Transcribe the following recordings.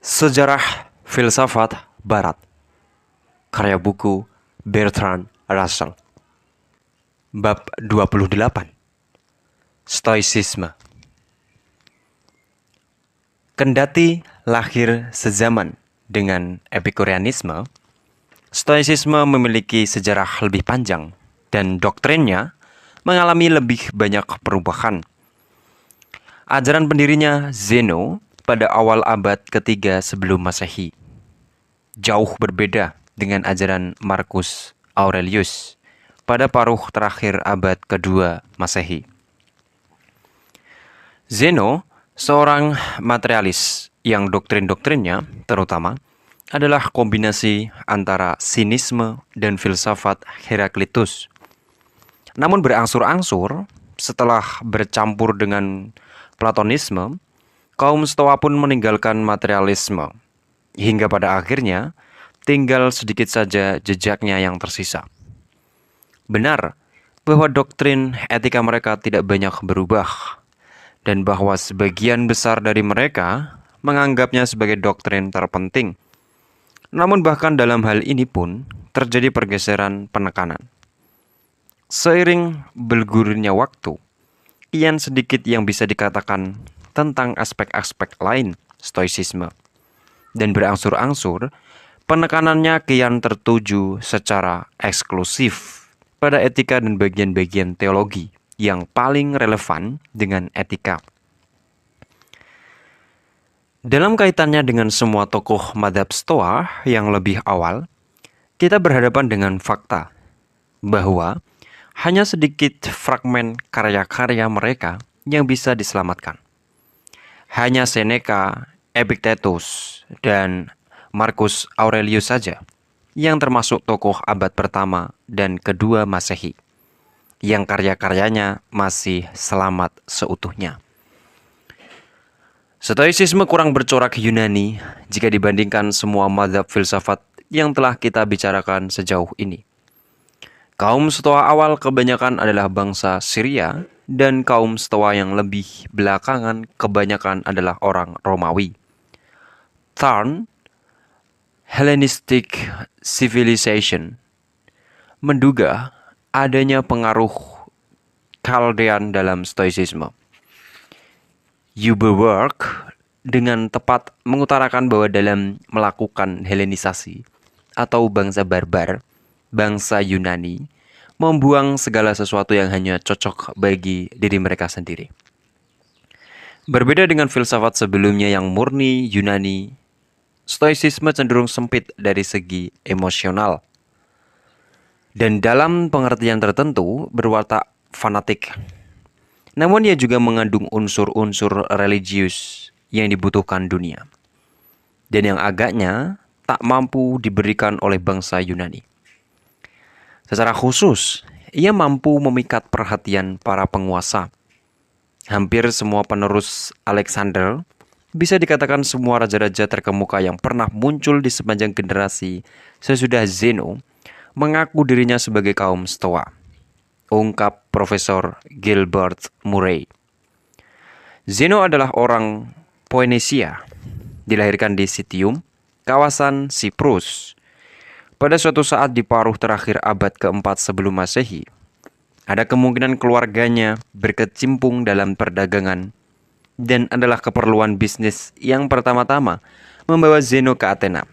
Sejarah Filsafat Barat. Karya buku Bertrand Russell. Bab 28. Stoicisme. Kendati lahir sezaman dengan Epikureanisme, Stoicisme memiliki sejarah lebih panjang dan doktrinnya mengalami lebih banyak perubahan. Ajaran pendirinya Zeno pada awal abad ketiga sebelum Masehi jauh berbeda dengan ajaran Marcus Aurelius pada paruh terakhir abad kedua Masehi. Zeno seorang materialis yang doktrin-doktrinnya terutama adalah kombinasi antara sinisme dan filsafat Heraklitus. Namun berangsur-angsur setelah bercampur dengan Platonisme, kaum Stoa pun meninggalkan materialisme, hingga pada akhirnya tinggal sedikit saja jejaknya yang tersisa. Benar bahwa doktrin etika mereka tidak banyak berubah, dan bahwa sebagian besar dari mereka menganggapnya sebagai doktrin terpenting. Namun bahkan dalam hal ini pun terjadi pergeseran penekanan. Seiring bergulirnya waktu, kian sedikit yang bisa dikatakan tentang aspek-aspek lain Stoicisme, dan berangsur-angsur penekanannya kian tertuju secara eksklusif pada etika dan bagian-bagian teologi yang paling relevan dengan etika. Dalam kaitannya dengan semua tokoh mazhab Stoa yang lebih awal, kita berhadapan dengan fakta bahwa hanya sedikit fragmen karya-karya mereka yang bisa diselamatkan. Hanya Seneca, Epictetus, dan Marcus Aurelius saja yang termasuk tokoh abad pertama dan kedua Masehi, yang karya-karyanya masih selamat seutuhnya. Stoicisme kurang bercorak Yunani jika dibandingkan semua mazhab filsafat yang telah kita bicarakan sejauh ini. Kaum Stoa awal kebanyakan adalah bangsa Syria, dan kaum Stoa yang lebih belakangan kebanyakan adalah orang Romawi. Thorne, Hellenistic Civilization, menduga adanya pengaruh Chaldean dalam Stoicisme. Uberwork dengan tepat mengutarakan bahwa dalam melakukan Helenisasi atau bangsa barbar, bangsa Yunani membuang segala sesuatu yang hanya cocok bagi diri mereka sendiri. Berbeda dengan filsafat sebelumnya yang murni Yunani, Stoicisme cenderung sempit dari segi emosional dan dalam pengertian tertentu berwatak fanatik. Namun ia juga mengandung unsur-unsur religius yang dibutuhkan dunia dan yang agaknya tak mampu diberikan oleh bangsa Yunani. Secara khusus, ia mampu memikat perhatian para penguasa. Hampir semua penerus Alexander, bisa dikatakan semua raja-raja terkemuka yang pernah muncul di sepanjang generasi sesudah Zeno, mengaku dirinya sebagai kaum Stoa, ungkap Profesor Gilbert Murray. Zeno adalah orang Phoenicia, dilahirkan di Citium, kawasan Siprus, pada suatu saat di paruh terakhir abad keempat sebelum Masehi. Ada kemungkinan keluarganya berkecimpung dalam perdagangan dan adalah keperluan bisnis yang pertama-tama membawa Zeno ke Athena.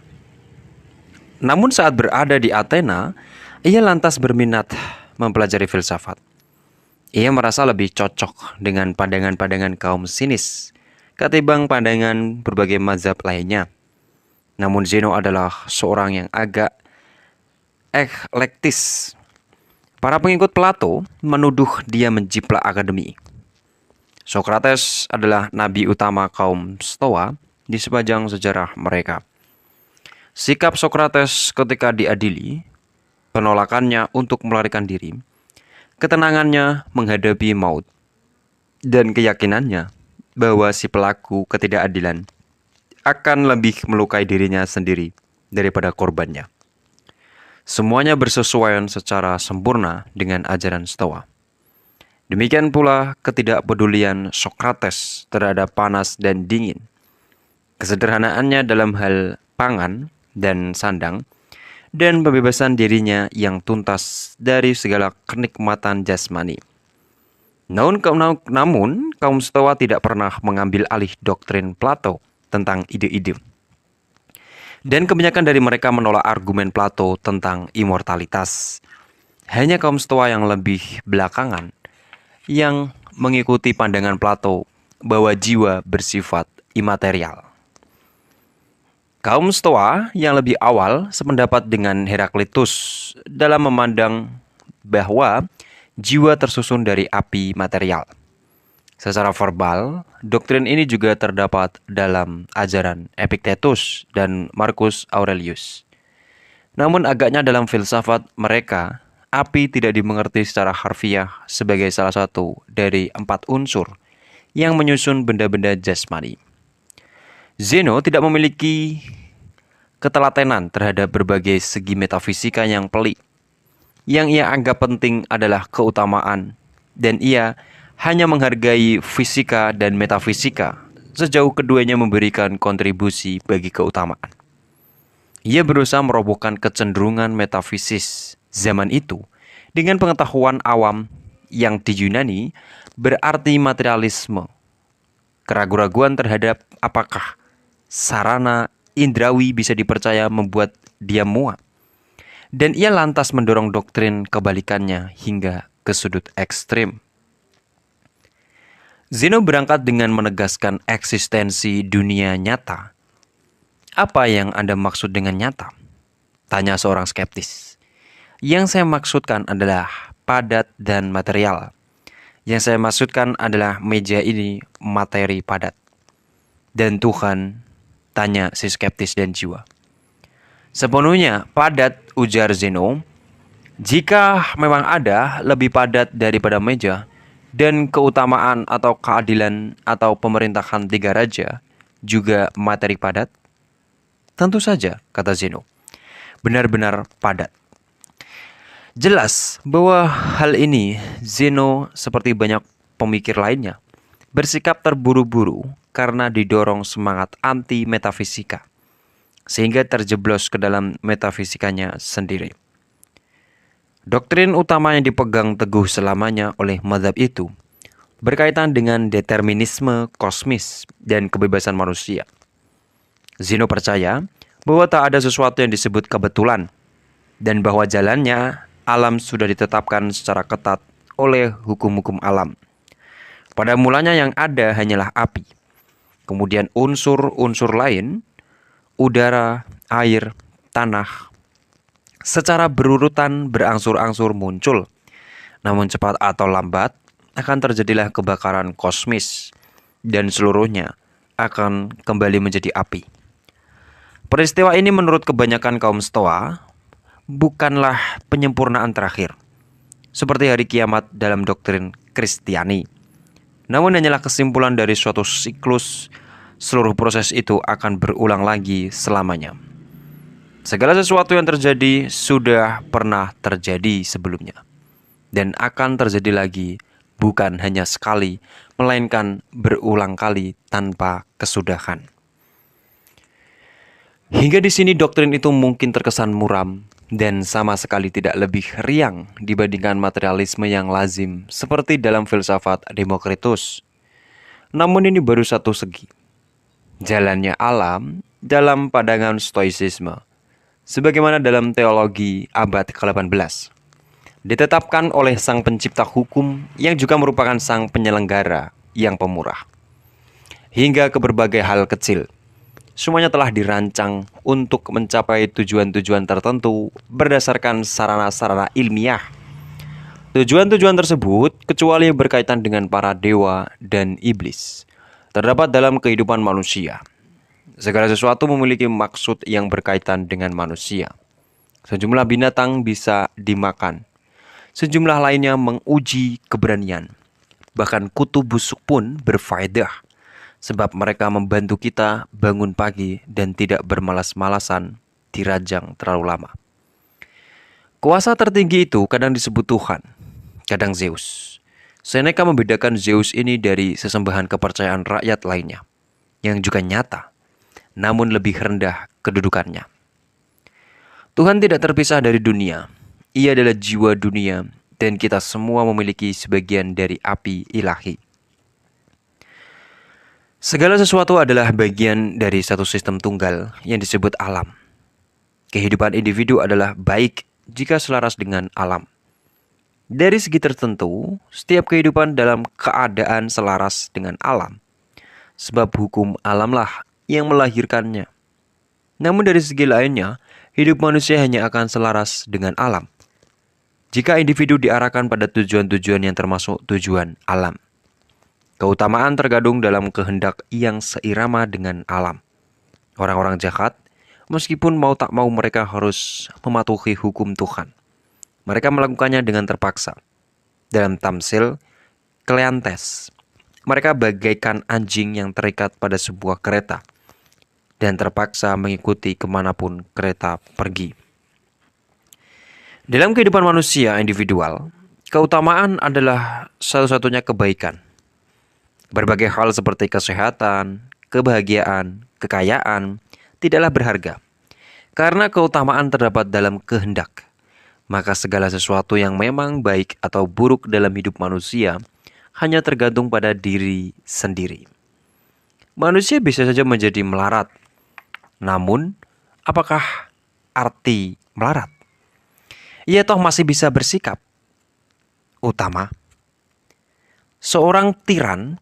Namun saat berada di Athena, ia lantas berminat mempelajari filsafat. Ia merasa lebih cocok dengan pandangan-pandangan kaum sinis ketimbang pandangan berbagai mazhab lainnya. Namun Zeno adalah seorang yang agak eklektis. Para pengikut Plato menuduh dia menjiplak akademi. Sokrates adalah nabi utama kaum Stoa di sepanjang sejarah mereka. Sikap Sokrates ketika diadili, penolakannya untuk melarikan diri, ketenangannya menghadapi maut, dan keyakinannya bahwa si pelaku ketidakadilan akan lebih melukai dirinya sendiri daripada korbannya. Semuanya bersesuaian secara sempurna dengan ajaran Stoa. Demikian pula ketidakpedulian Sokrates terhadap panas dan dingin, kesederhanaannya dalam hal pangan dan sandang, dan pembebasan dirinya yang tuntas dari segala kenikmatan jasmani. Namun, kaum Stoa tidak pernah mengambil alih doktrin Plato tentang ide-ide. Dan kebanyakan dari mereka menolak argumen Plato tentang immortalitas. Hanya kaum Stoa yang lebih belakangan yang mengikuti pandangan Plato bahwa jiwa bersifat imaterial. Kaum Stoa yang lebih awal sependapat dengan Heraklitus dalam memandang bahwa jiwa tersusun dari api material. Secara verbal, doktrin ini juga terdapat dalam ajaran Epictetus dan Marcus Aurelius. Namun agaknya dalam filsafat mereka, api tidak dimengerti secara harfiah sebagai salah satu dari 4 unsur yang menyusun benda-benda jasmani. Zeno tidak memiliki ketelatenan terhadap berbagai segi metafisika yang pelik. Yang ia anggap penting adalah keutamaan, dan ia hanya menghargai fisika dan metafisika sejauh keduanya memberikan kontribusi bagi keutamaan. Ia berusaha merobohkan kecenderungan metafisis zaman itu dengan pengetahuan awam yang di Yunani berarti materialisme, keraguan-raguan terhadap apakah sarana indrawi bisa dipercaya membuat dia muak. Dan ia lantas mendorong doktrin kebalikannya hingga ke sudut ekstrim. Zeno berangkat dengan menegaskan eksistensi dunia nyata. Apa yang Anda maksud dengan nyata? Tanya seorang skeptis. Yang saya maksudkan adalah padat dan material. Yang saya maksudkan adalah meja ini materi padat. Dan Tuhan, tanya si skeptis dan jiwa. Sepenuhnya padat, ujar Zeno. Jika memang ada lebih padat daripada meja, dan keutamaan atau keadilan atau pemerintahan 3 raja juga materi padat? Tentu saja, kata Zeno. Benar-benar padat. Jelas bahwa hal ini Zeno seperti banyak pemikir lainnya bersikap terburu-buru karena didorong semangat anti-metafisika, sehingga terjeblos ke dalam metafisikanya sendiri. Doktrin utama yang dipegang teguh selamanya oleh mazhab itu berkaitan dengan determinisme kosmis dan kebebasan manusia. Zeno percaya bahwa tak ada sesuatu yang disebut kebetulan dan bahwa jalannya alam sudah ditetapkan secara ketat oleh hukum-hukum alam. Pada mulanya yang ada hanyalah api. Kemudian unsur-unsur lain, udara, air, tanah, secara berurutan berangsur-angsur muncul. Namun cepat atau lambat akan terjadilah kebakaran kosmis dan seluruhnya akan kembali menjadi api. Peristiwa ini menurut kebanyakan kaum Stoa bukanlah penyempurnaan terakhir seperti hari kiamat dalam doktrin Kristiani. Namun hanyalah kesimpulan dari suatu siklus. Seluruh proses itu akan berulang lagi selamanya. Segala sesuatu yang terjadi sudah pernah terjadi sebelumnya dan akan terjadi lagi, bukan hanya sekali, melainkan berulang kali tanpa kesudahan. Hingga di sini doktrin itu mungkin terkesan muram dan sama sekali tidak lebih riang dibandingkan materialisme yang lazim seperti dalam filsafat Demokritus. Namun ini baru satu segi. Jalannya alam dalam pandangan stoicisme, sebagaimana dalam teologi abad ke-18, ditetapkan oleh sang pencipta hukum yang juga merupakan sang penyelenggara yang pemurah. Hingga ke berbagai hal kecil, semuanya telah dirancang untuk mencapai tujuan-tujuan tertentu berdasarkan sarana-sarana ilmiah. Tujuan-tujuan tersebut, kecuali berkaitan dengan para dewa dan iblis, terdapat dalam kehidupan manusia. Segala sesuatu memiliki maksud yang berkaitan dengan manusia. Sejumlah binatang bisa dimakan. Sejumlah lainnya menguji keberanian. Bahkan kutu busuk pun berfaedah, sebab mereka membantu kita bangun pagi dan tidak bermalas-malasan di ranjang terlalu lama. Kuasa tertinggi itu kadang disebut Tuhan, kadang Zeus. Seneca membedakan Zeus ini dari sesembahan kepercayaan rakyat lainnya, yang juga nyata. namun lebih rendah kedudukannya. Tuhan tidak terpisah dari dunia. Ia adalah jiwa dunia, dan kita semua memiliki sebagian dari api ilahi. Segala sesuatu adalah bagian dari satu sistem tunggal yang disebut alam. Kehidupan individu adalah baik jika selaras dengan alam. Dari segi tertentu, setiap kehidupan dalam keadaan selaras dengan alam, sebab hukum alamlah yang melahirkannya. Namun dari segi lainnya, hidup manusia hanya akan selaras dengan alam jika individu diarahkan pada tujuan-tujuan yang termasuk tujuan alam. Keutamaan terkandung dalam kehendak yang seirama dengan alam. Orang-orang jahat, meskipun mau tak mau mereka harus mematuhi hukum Tuhan. Mereka melakukannya dengan terpaksa. Dalam tamsil Kleantes, mereka bagaikan anjing yang terikat pada sebuah kereta dan terpaksa mengikuti kemanapun kereta pergi. Dalam kehidupan manusia individual, keutamaan adalah satu-satunya kebaikan. Berbagai hal seperti kesehatan, kebahagiaan, kekayaan tidaklah berharga. Karena keutamaan terdapat dalam kehendak, maka segala sesuatu yang memang baik atau buruk dalam hidup manusia hanya tergantung pada diri sendiri. Manusia bisa saja menjadi melarat. Namun, apakah arti melarat? Ia toh masih bisa bersikap utama. Seorang tiran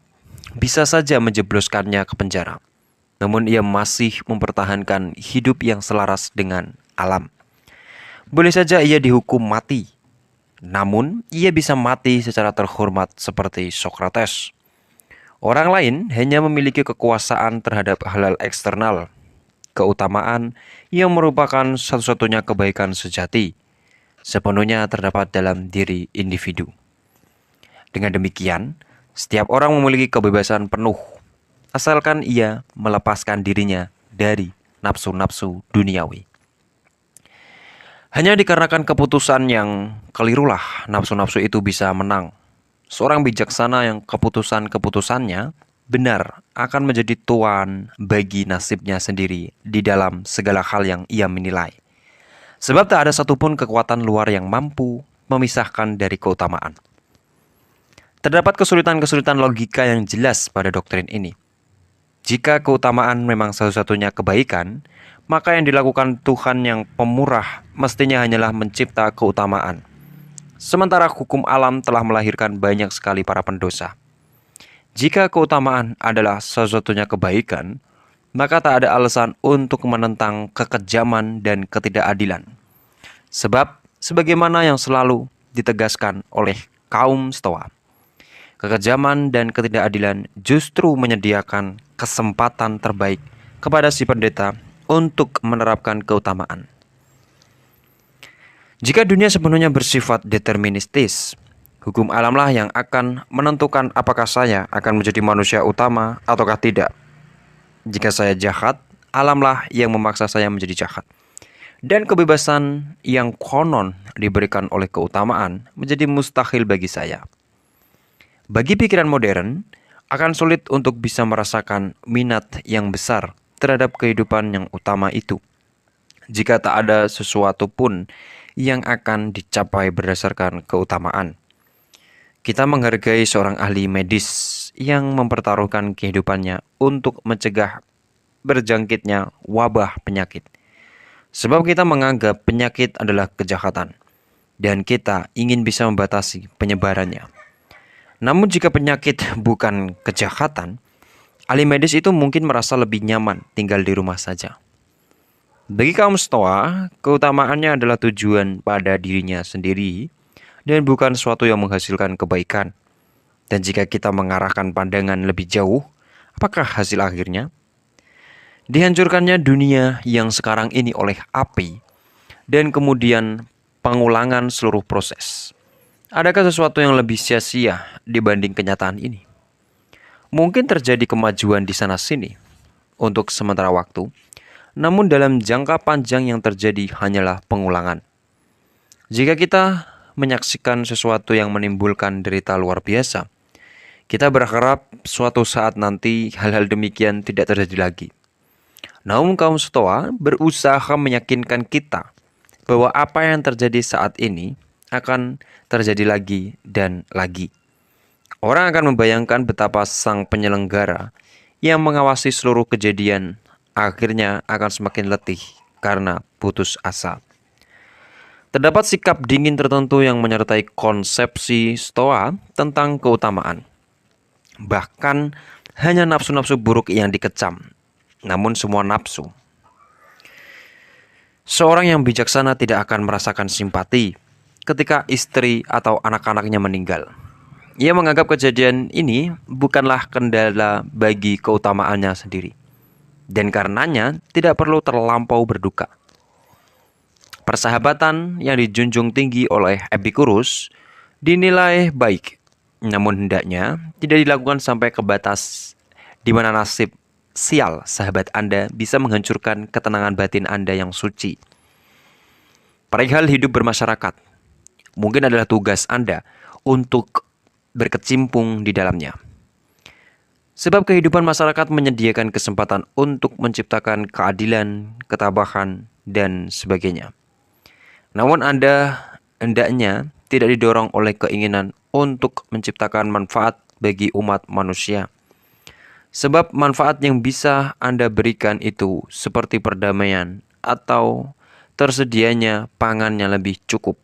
bisa saja menjebloskannya ke penjara, namun ia masih mempertahankan hidup yang selaras dengan alam. Boleh saja ia dihukum mati, namun ia bisa mati secara terhormat seperti Sokrates. Orang lain hanya memiliki kekuasaan terhadap hal-hal eksternal. Keutamaan yang merupakan satu-satunya kebaikan sejati sepenuhnya terdapat dalam diri individu. Dengan demikian, setiap orang memiliki kebebasan penuh, asalkan ia melepaskan dirinya dari nafsu-nafsu duniawi. Hanya dikarenakan keputusan yang kelirulah nafsu-nafsu itu bisa menang. Seorang bijaksana yang keputusan-keputusannya benar akan menjadi tuan bagi nasibnya sendiri di dalam segala hal yang ia menilai. Sebab tak ada satupun kekuatan luar yang mampu memisahkan dari keutamaan. Terdapat kesulitan-kesulitan logika yang jelas pada doktrin ini. Jika keutamaan memang satu-satunya kebaikan, maka yang dilakukan Tuhan yang pemurah mestinya hanyalah mencipta keutamaan. Sementara hukum alam telah melahirkan banyak sekali para pendosa. Jika keutamaan adalah satu-satunya kebaikan, maka tak ada alasan untuk menentang kekejaman dan ketidakadilan. Sebab, sebagaimana yang selalu ditegaskan oleh kaum Stoa, kekejaman dan ketidakadilan justru menyediakan kesempatan terbaik kepada si pendeta untuk menerapkan keutamaan. Jika dunia sepenuhnya bersifat deterministis, hukum alamlah yang akan menentukan apakah saya akan menjadi manusia utama ataukah tidak. Jika saya jahat, alamlah yang memaksa saya menjadi jahat. Dan kebebasan yang konon diberikan oleh keutamaan menjadi mustahil bagi saya. Bagi pikiran modern, akan sulit untuk bisa merasakan minat yang besar terhadap kehidupan yang utama itu, jika tak ada sesuatu pun yang akan dicapai berdasarkan keutamaan. Kita menghargai seorang ahli medis yang mempertaruhkan kehidupannya untuk mencegah berjangkitnya wabah penyakit. Sebab kita menganggap penyakit adalah kejahatan, dan kita ingin bisa membatasi penyebarannya. Namun jika penyakit bukan kejahatan, ahli medis itu mungkin merasa lebih nyaman tinggal di rumah saja. Bagi kaum Stoa, keutamaannya adalah tujuan pada dirinya sendiri dan bukan sesuatu yang menghasilkan kebaikan. Dan jika kita mengarahkan pandangan lebih jauh, apakah hasil akhirnya? Dihancurkannya dunia yang sekarang ini oleh api dan kemudian pengulangan seluruh proses. Adakah sesuatu yang lebih sia-sia dibanding kenyataan ini? Mungkin terjadi kemajuan di sana-sini untuk sementara waktu, namun dalam jangka panjang yang terjadi hanyalah pengulangan. Jika kita menyaksikan sesuatu yang menimbulkan derita luar biasa, kita berharap suatu saat nanti hal-hal demikian tidak terjadi lagi. Namun kaum Stoa berusaha meyakinkan kita bahwa apa yang terjadi saat ini akan terjadi lagi dan lagi. Orang akan membayangkan betapa sang penyelenggara yang mengawasi seluruh kejadian akhirnya akan semakin letih karena putus asa. Terdapat sikap dingin tertentu yang menyertai konsepsi Stoa tentang keutamaan. Bahkan hanya nafsu-nafsu buruk yang dikecam, namun semua nafsu. Seorang yang bijaksana tidak akan merasakan simpati ketika istri atau anak-anaknya meninggal. Ia menganggap kejadian ini bukanlah kendala bagi keutamaannya sendiri, dan karenanya tidak perlu terlampau berduka. Persahabatan yang dijunjung tinggi oleh Epikurus dinilai baik, namun hendaknya tidak dilakukan sampai ke batas di mana nasib sial sahabat Anda bisa menghancurkan ketenangan batin Anda yang suci. Perihal hidup bermasyarakat, mungkin adalah tugas Anda untuk berkecimpung di dalamnya. Sebab kehidupan masyarakat menyediakan kesempatan untuk menciptakan keadilan, ketabahan, dan sebagainya. Namun Anda hendaknya tidak didorong oleh keinginan untuk menciptakan manfaat bagi umat manusia. Sebab manfaat yang bisa Anda berikan itu seperti perdamaian atau tersedianya pangan yang lebih cukup.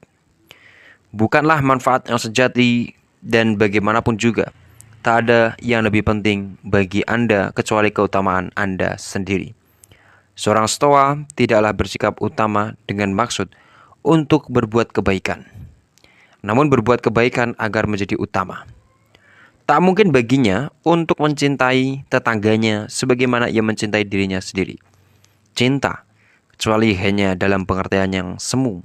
Bukanlah manfaat yang sejati dan bagaimanapun juga tak ada yang lebih penting bagi Anda kecuali keutamaan Anda sendiri. Seorang Stoa tidaklah bersikap utama dengan maksud untuk berbuat kebaikan, namun berbuat kebaikan agar menjadi utama. Tak mungkin baginya untuk mencintai tetangganya sebagaimana ia mencintai dirinya sendiri. Cinta, kecuali hanya dalam pengertian yang semu,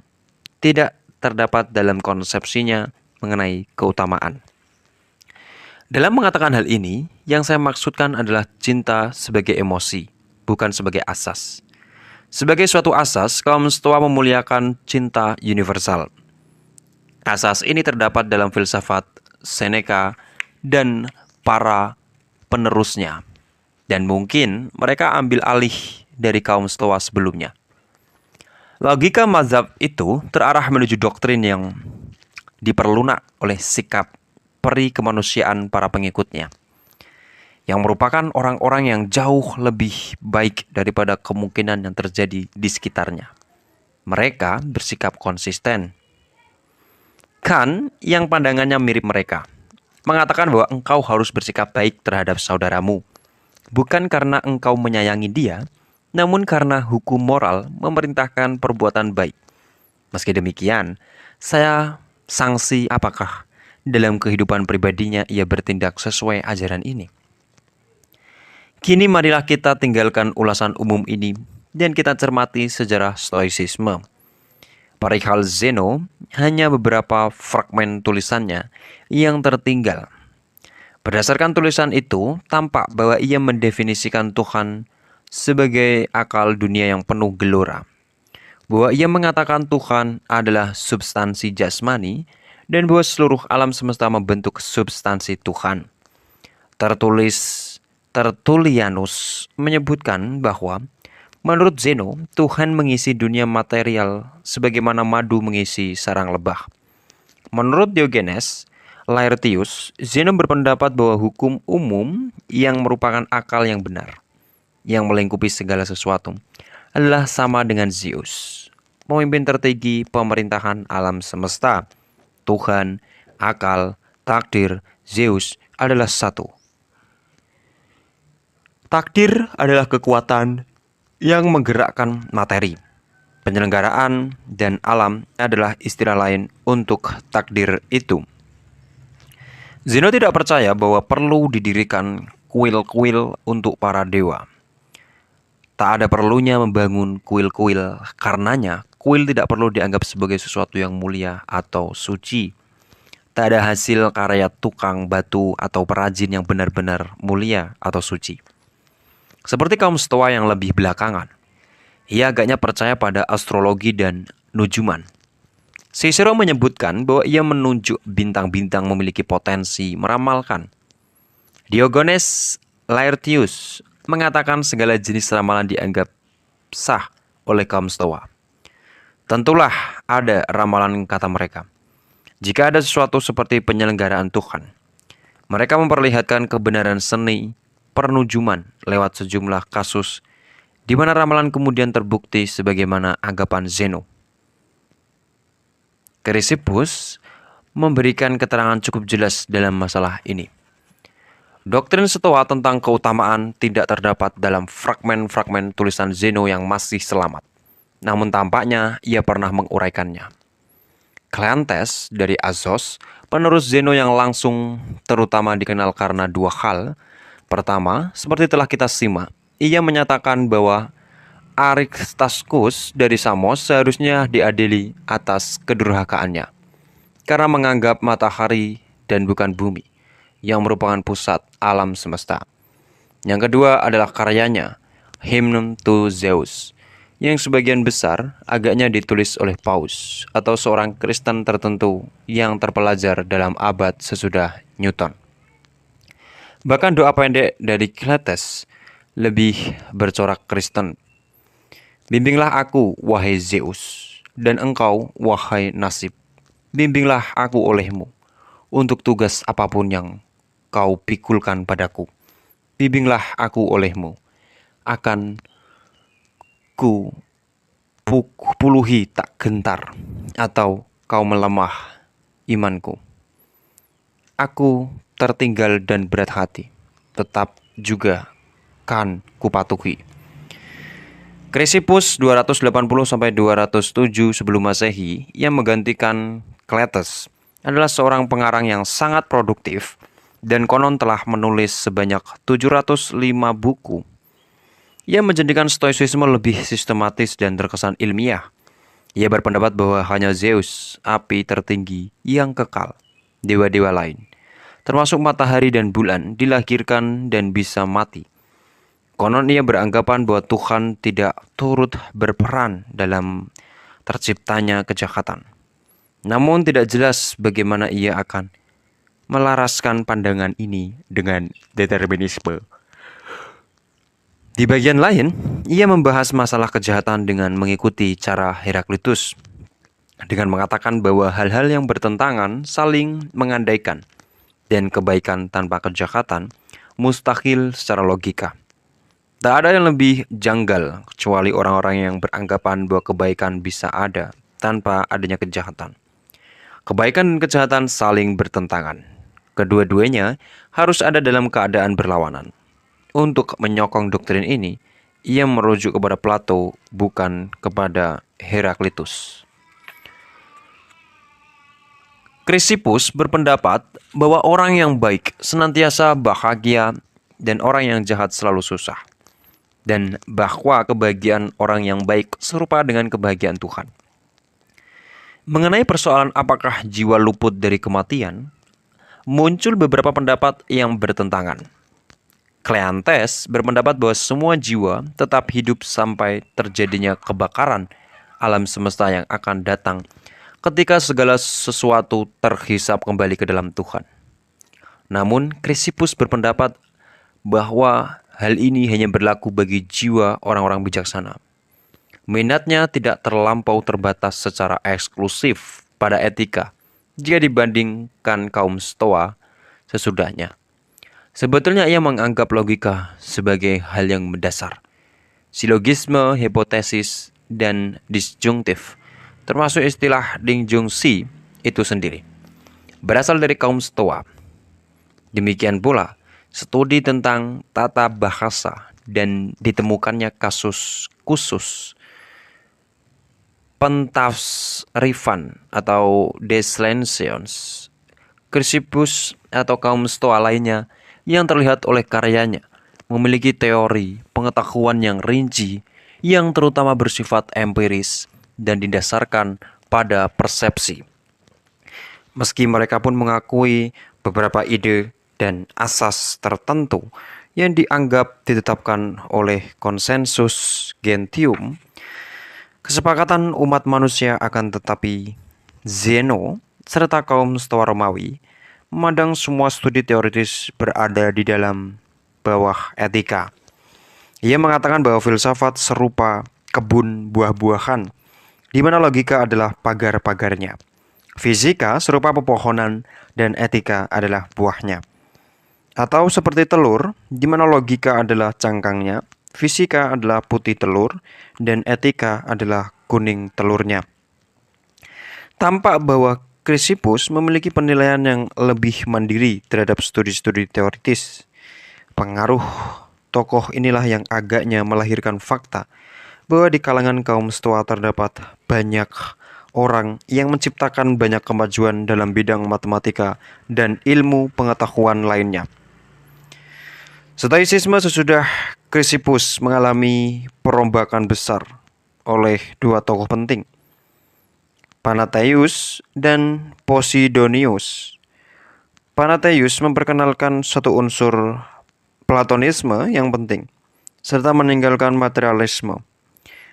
tidak terdapat dalam konsepsinya mengenai keutamaan. Dalam mengatakan hal ini, yang saya maksudkan adalah cinta sebagai emosi, bukan sebagai asas. Sebagai suatu asas, kaum Stoa memuliakan cinta universal. Asas ini terdapat dalam filsafat Seneca dan para penerusnya. Dan mungkin mereka ambil alih dari kaum Stoa sebelumnya. Logika mazhab itu terarah menuju doktrin yang diperlunak oleh sikap peri kemanusiaan para pengikutnya, yang merupakan orang-orang yang jauh lebih baik daripada kemungkinan yang terjadi di sekitarnya. Mereka bersikap konsisten. Kant, yang pandangannya mirip mereka, mengatakan bahwa engkau harus bersikap baik terhadap saudaramu, bukan karena engkau menyayangi dia, namun karena hukum moral memerintahkan perbuatan baik. Meski demikian, saya sangsi apakah dalam kehidupan pribadinya ia bertindak sesuai ajaran ini. Kini marilah kita tinggalkan ulasan umum ini dan kita cermati sejarah Stoicisme. Perihal Zeno, hanya beberapa fragmen tulisannya yang tertinggal. Berdasarkan tulisan itu, tampak bahwa ia mendefinisikan Tuhan sebagai akal dunia yang penuh gelora. Bahwa ia mengatakan Tuhan adalah substansi jasmani dan bahwa seluruh alam semesta membentuk substansi Tuhan. Tertullianus menyebutkan bahwa menurut Zeno, Tuhan mengisi dunia material sebagaimana madu mengisi sarang lebah. Menurut Diogenes Laertius, Zeno berpendapat bahwa hukum umum yang merupakan akal yang benar, yang melingkupi segala sesuatu, adalah sama dengan Zeus, pemimpin tertinggi pemerintahan alam semesta. Tuhan, akal, takdir, Zeus adalah satu. Takdir adalah kekuatan yang menggerakkan materi. Penyelenggaraan dan alam adalah istilah lain untuk takdir itu. Zeno tidak percaya bahwa perlu didirikan kuil-kuil untuk para dewa. Tak ada perlunya membangun kuil-kuil, karenanya kuil tidak perlu dianggap sebagai sesuatu yang mulia atau suci. Tak ada hasil karya tukang batu atau perajin yang benar-benar mulia atau suci. Seperti kaum Stoa yang lebih belakangan, ia agaknya percaya pada astrologi dan nujuman. Cicero menyebutkan bahwa ia menunjuk bintang-bintang memiliki potensi meramalkan. Diogenes Laertius mengatakan segala jenis ramalan dianggap sah oleh kaum Stoa. Tentulah ada ramalan, kata mereka. Jika ada sesuatu seperti penyelenggaraan Tuhan, mereka memperlihatkan kebenaran seni pernujuman lewat sejumlah kasus di mana ramalan kemudian terbukti sebagaimana anggapan Zeno. Chrysippus memberikan keterangan cukup jelas dalam masalah ini. Doktrin Stoa tentang keutamaan tidak terdapat dalam fragmen-fragmen tulisan Zeno yang masih selamat. Namun tampaknya ia pernah menguraikannya. Kleantes dari Azos, penerus Zeno yang langsung terutama dikenal karena dua hal. Pertama, seperti telah kita simak, ia menyatakan bahwa Aristarchus dari Samos seharusnya diadili atas kedurhakaannya karena menganggap matahari dan bukan bumi yang merupakan pusat alam semesta. Yang kedua adalah karyanya, Hymn to Zeus, yang sebagian besar agaknya ditulis oleh Paus atau seorang Kristen tertentu yang terpelajar dalam abad sesudah Newton. Bahkan doa pendek dari Kleantes lebih bercorak Kristen. Bimbinglah aku, wahai Zeus, dan engkau, wahai nasib. Bimbinglah aku olehmu untuk tugas apapun yang kau pikulkan padaku. Bimbinglah aku olehmu, akan ku puluhi tak gentar, atau kau melemah imanku. Aku tertinggal dan berat hati, tetap juga kan kupatuhi. Chrysippus 280-207 sebelum Masehi yang menggantikan Kleantes adalah seorang pengarang yang sangat produktif dan konon telah menulis sebanyak 705 buku. Ia menjadikan stoicisme lebih sistematis dan terkesan ilmiah. Ia berpendapat bahwa hanya Zeus, api tertinggi yang kekal, dewa-dewa lain, termasuk matahari dan bulan, dilahirkan dan bisa mati. Konon ia beranggapan bahwa Tuhan tidak turut berperan dalam terciptanya kejahatan. Namun tidak jelas bagaimana ia akan melaraskan pandangan ini dengan determinisme. Di bagian lain, ia membahas masalah kejahatan dengan mengikuti cara Heraklitus, dengan mengatakan bahwa hal-hal yang bertentangan saling mengandaikan dan kebaikan tanpa kejahatan mustahil secara logika. Tak ada yang lebih janggal kecuali orang-orang yang beranggapan bahwa kebaikan bisa ada tanpa adanya kejahatan. Kebaikan dan kejahatan saling bertentangan. Kedua-duanya harus ada dalam keadaan berlawanan. Untuk menyokong doktrin ini, ia merujuk kepada Plato, bukan kepada Heraklitus. Chrysippus berpendapat bahwa orang yang baik senantiasa bahagia dan orang yang jahat selalu susah, dan bahwa kebahagiaan orang yang baik serupa dengan kebahagiaan Tuhan. Mengenai persoalan apakah jiwa luput dari kematian, muncul beberapa pendapat yang bertentangan. Kleantes berpendapat bahwa semua jiwa tetap hidup sampai terjadinya kebakaran alam semesta yang akan datang ketika segala sesuatu terhisap kembali ke dalam Tuhan. Namun, Chrysippus berpendapat bahwa hal ini hanya berlaku bagi jiwa orang-orang bijaksana. Minatnya tidak terlampau terbatas secara eksklusif pada etika jika dibandingkan kaum Stoa sesudahnya. Sebetulnya ia menganggap logika sebagai hal yang mendasar. Silogisme, hipotesis, dan disjungtif, termasuk istilah dinjungsi itu sendiri, berasal dari kaum Stoa. Demikian pula, studi tentang tata bahasa dan ditemukannya kasus khusus pentasrifan atau declensions, Chrysippus atau kaum Stoa lainnya yang terlihat oleh karyanya memiliki teori pengetahuan yang rinci yang terutama bersifat empiris dan didasarkan pada persepsi. Meski mereka pun mengakui beberapa ide dan asas tertentu yang dianggap ditetapkan oleh konsensus Gentium, kesepakatan umat manusia akan tetapi Zeno serta kaum Stoa Romawi memandang semua studi teoritis berada di dalam bawah etika. Ia mengatakan bahwa filsafat serupa kebun buah-buahan, di mana logika adalah pagar-pagarnya. Fisika serupa pepohonan dan etika adalah buahnya. Atau seperti telur, di mana logika adalah cangkangnya, fisika adalah putih telur, dan etika adalah kuning telurnya. Tampak bahwa Chrysippus memiliki penilaian yang lebih mandiri terhadap studi-studi teoritis. Pengaruh tokoh inilah yang agaknya melahirkan fakta bahwa di kalangan kaum Stoa terdapat banyak orang yang menciptakan banyak kemajuan dalam bidang matematika dan ilmu pengetahuan lainnya. Stoicisme sesudah Chrysippus mengalami perombakan besar oleh dua tokoh penting, Panatheus dan Posidonius. Panatheus memperkenalkan satu unsur Platonisme yang penting, serta meninggalkan materialisme.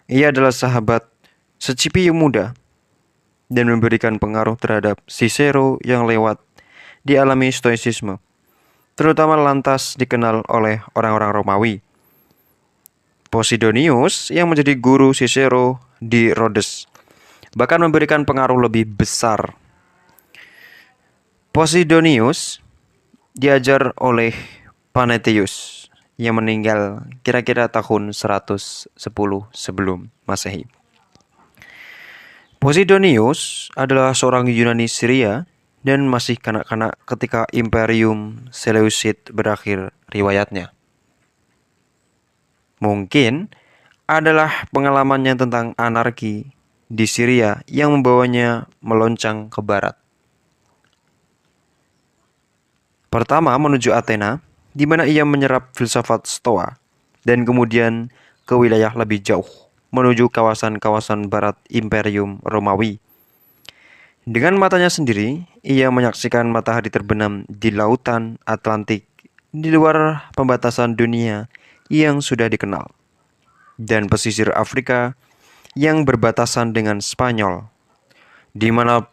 Ia adalah sahabat Scipio muda dan memberikan pengaruh terhadap Cicero yang lewat dialami Stoicisme, terutama lantas dikenal oleh orang-orang Romawi. Posidonius yang menjadi guru Cicero di Rhodes bahkan memberikan pengaruh lebih besar. Posidonius diajar oleh Panatheus yang meninggal kira-kira tahun 110 sebelum Masehi. Posidonius adalah seorang Yunani Syria dan masih kanak-kanak ketika Imperium Seleucid berakhir riwayatnya. Mungkin adalah pengalamannya tentang anarki di Syria yang membawanya meloncang ke barat. Pertama menuju Athena, di mana ia menyerap filsafat Stoa, dan kemudian ke wilayah lebih jauh, menuju kawasan-kawasan barat Imperium Romawi. Dengan matanya sendiri, ia menyaksikan matahari terbenam di lautan Atlantik, di luar pembatasan dunia yang sudah dikenal, dan pesisir Afrika yang berbatasan dengan Spanyol, di mana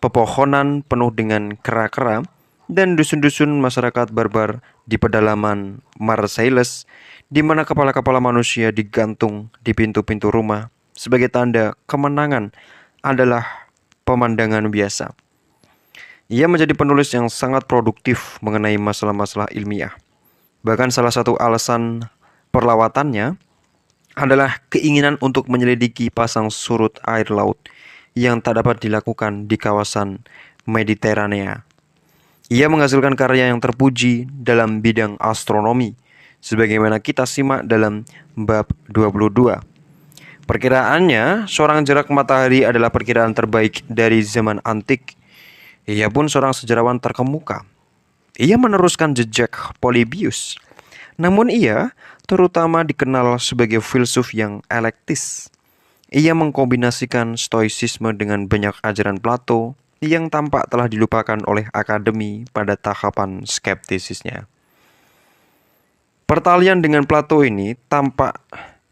pepohonan penuh dengan kera-kera dan dusun-dusun masyarakat barbar di pedalaman Marseilles, di mana kepala-kepala manusia digantung di pintu-pintu rumah sebagai tanda kemenangan adalah pemandangan biasa. Ia menjadi penulis yang sangat produktif mengenai masalah-masalah ilmiah. Bahkan salah satu alasan perlawatannya adalah keinginan untuk menyelidiki pasang surut air laut yang tak dapat dilakukan di kawasan Mediterania. Ia menghasilkan karya yang terpuji dalam bidang astronomi, sebagaimana kita simak dalam bab 22. Perkiraannya, seorang jarak matahari adalah perkiraan terbaik dari zaman antik. Ia pun seorang sejarawan terkemuka. Ia meneruskan jejak Polybius. Namun ia terutama dikenal sebagai filsuf yang elektis. Ia mengkombinasikan stoicisme dengan banyak ajaran Plato yang tampak telah dilupakan oleh akademi pada tahapan skeptisisnya. Pertalian dengan Plato ini tampak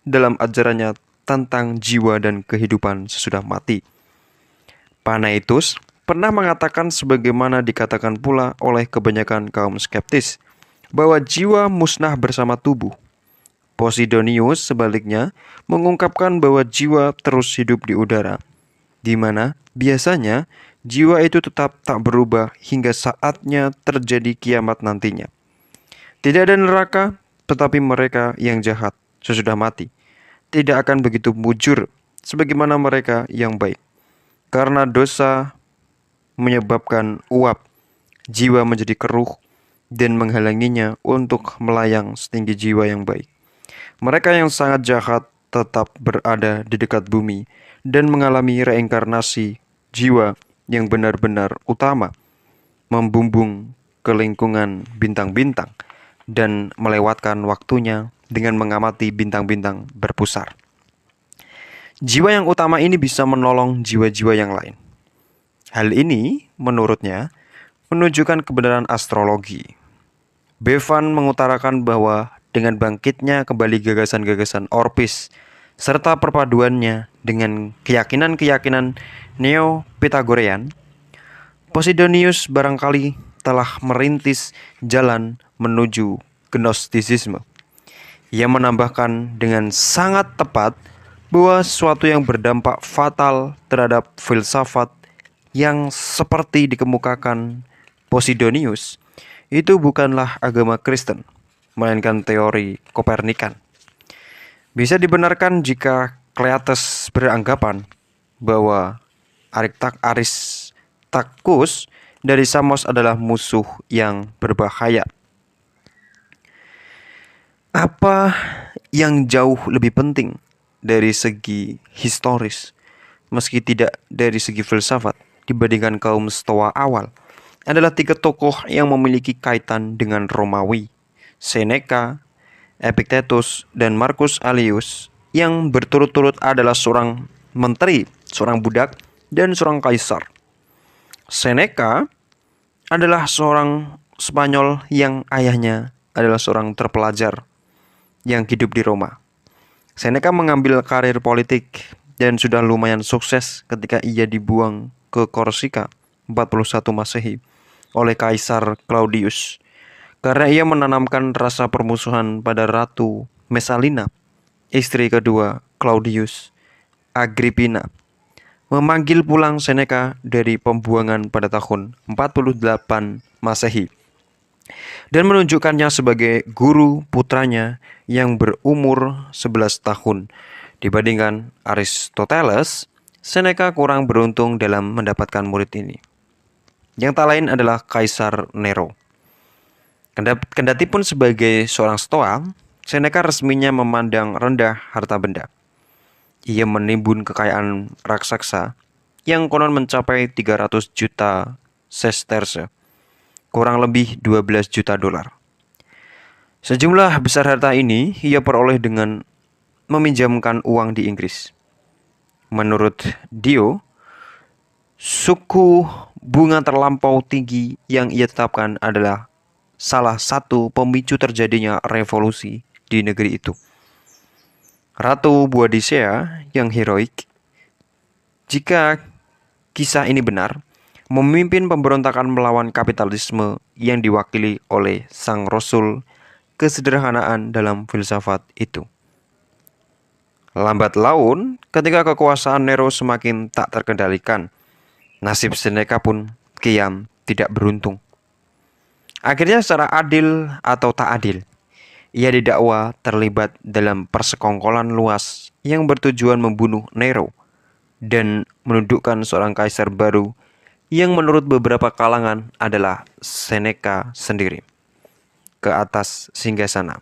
dalam ajarannya tentang jiwa dan kehidupan sesudah mati. Panaetus pernah mengatakan sebagaimana dikatakan pula oleh kebanyakan kaum skeptis, bahwa jiwa musnah bersama tubuh. Posidonius sebaliknya mengungkapkan bahwa jiwa terus hidup di udara, di mana biasanya jiwa itu tetap tak berubah hingga saatnya terjadi kiamat nantinya. Tidak ada neraka, tetapi mereka yang jahat sesudah mati tidak akan begitu mujur sebagaimana mereka yang baik. Karena dosa menyebabkan uap, jiwa menjadi keruh dan menghalanginya untuk melayang setinggi jiwa yang baik. Mereka yang sangat jahat tetap berada di dekat bumi dan mengalami reinkarnasi jiwa yang benar-benar utama, membumbung ke lingkungan bintang-bintang dan melewatkan waktunya dengan mengamati bintang-bintang berpusar. Jiwa yang utama ini bisa menolong jiwa-jiwa yang lain. Hal ini, menurutnya, menunjukkan kebenaran astrologi. Bevan mengutarakan bahwa dengan bangkitnya kembali gagasan-gagasan Orpis serta perpaduannya dengan keyakinan-keyakinan Neo-Pythagorean, Posidonius barangkali telah merintis jalan menuju Gnostisisme. Ia menambahkan dengan sangat tepat bahwa sesuatu yang berdampak fatal terhadap filsafat yang seperti dikemukakan Posidonius itu bukanlah agama Kristen, melainkan teori Kopernikan. Bisa dibenarkan jika Clearchus beranggapan bahwa Aristarchus dari Samos adalah musuh yang berbahaya. Apa yang jauh lebih penting dari segi historis, meski tidak dari segi filsafat, dibandingkan kaum Stoa awal, adalah tiga tokoh yang memiliki kaitan dengan Romawi, Seneca, Epictetus, dan Marcus Aurelius, yang berturut-turut adalah seorang menteri, seorang budak, dan seorang kaisar. Seneca adalah seorang Spanyol yang ayahnya adalah seorang terpelajar yang hidup di Roma. Seneca mengambil karir politik dan sudah lumayan sukses ketika ia dibuang ke Korsika 41 Masehi oleh Kaisar Claudius karena ia menanamkan rasa permusuhan pada Ratu Messalina, istri kedua Claudius Agrippina. Memanggil pulang Seneca dari pembuangan pada tahun 48 Masehi dan menunjukkannya sebagai guru putranya yang berumur 11 tahun. Dibandingkan Aristoteles, Seneca kurang beruntung dalam mendapatkan murid ini. Yang tak lain adalah Kaisar Nero. Kendati pun sebagai seorang Stoa, Seneca resminya memandang rendah harta benda. Ia menimbun kekayaan raksasa yang konon mencapai 300 juta sesterce, kurang lebih 12 juta dolar. Sejumlah besar harta ini ia peroleh dengan meminjamkan uang di Inggris. Menurut Dio, suku bunga terlampau tinggi yang ia tetapkan adalah salah satu pemicu terjadinya revolusi di negeri itu. Ratu Boadicea yang heroik, jika kisah ini benar, memimpin pemberontakan melawan kapitalisme yang diwakili oleh sang rasul kesederhanaan dalam filsafat itu. Lambat laun, ketika kekuasaan Nero semakin tak terkendalikan, nasib Seneca pun kian tidak beruntung. Akhirnya secara adil atau tak adil, ia didakwa terlibat dalam persekongkolan luas yang bertujuan membunuh Nero dan menundukkan seorang kaisar baru yang menurut beberapa kalangan adalah Seneca sendiri ke atas singgasana.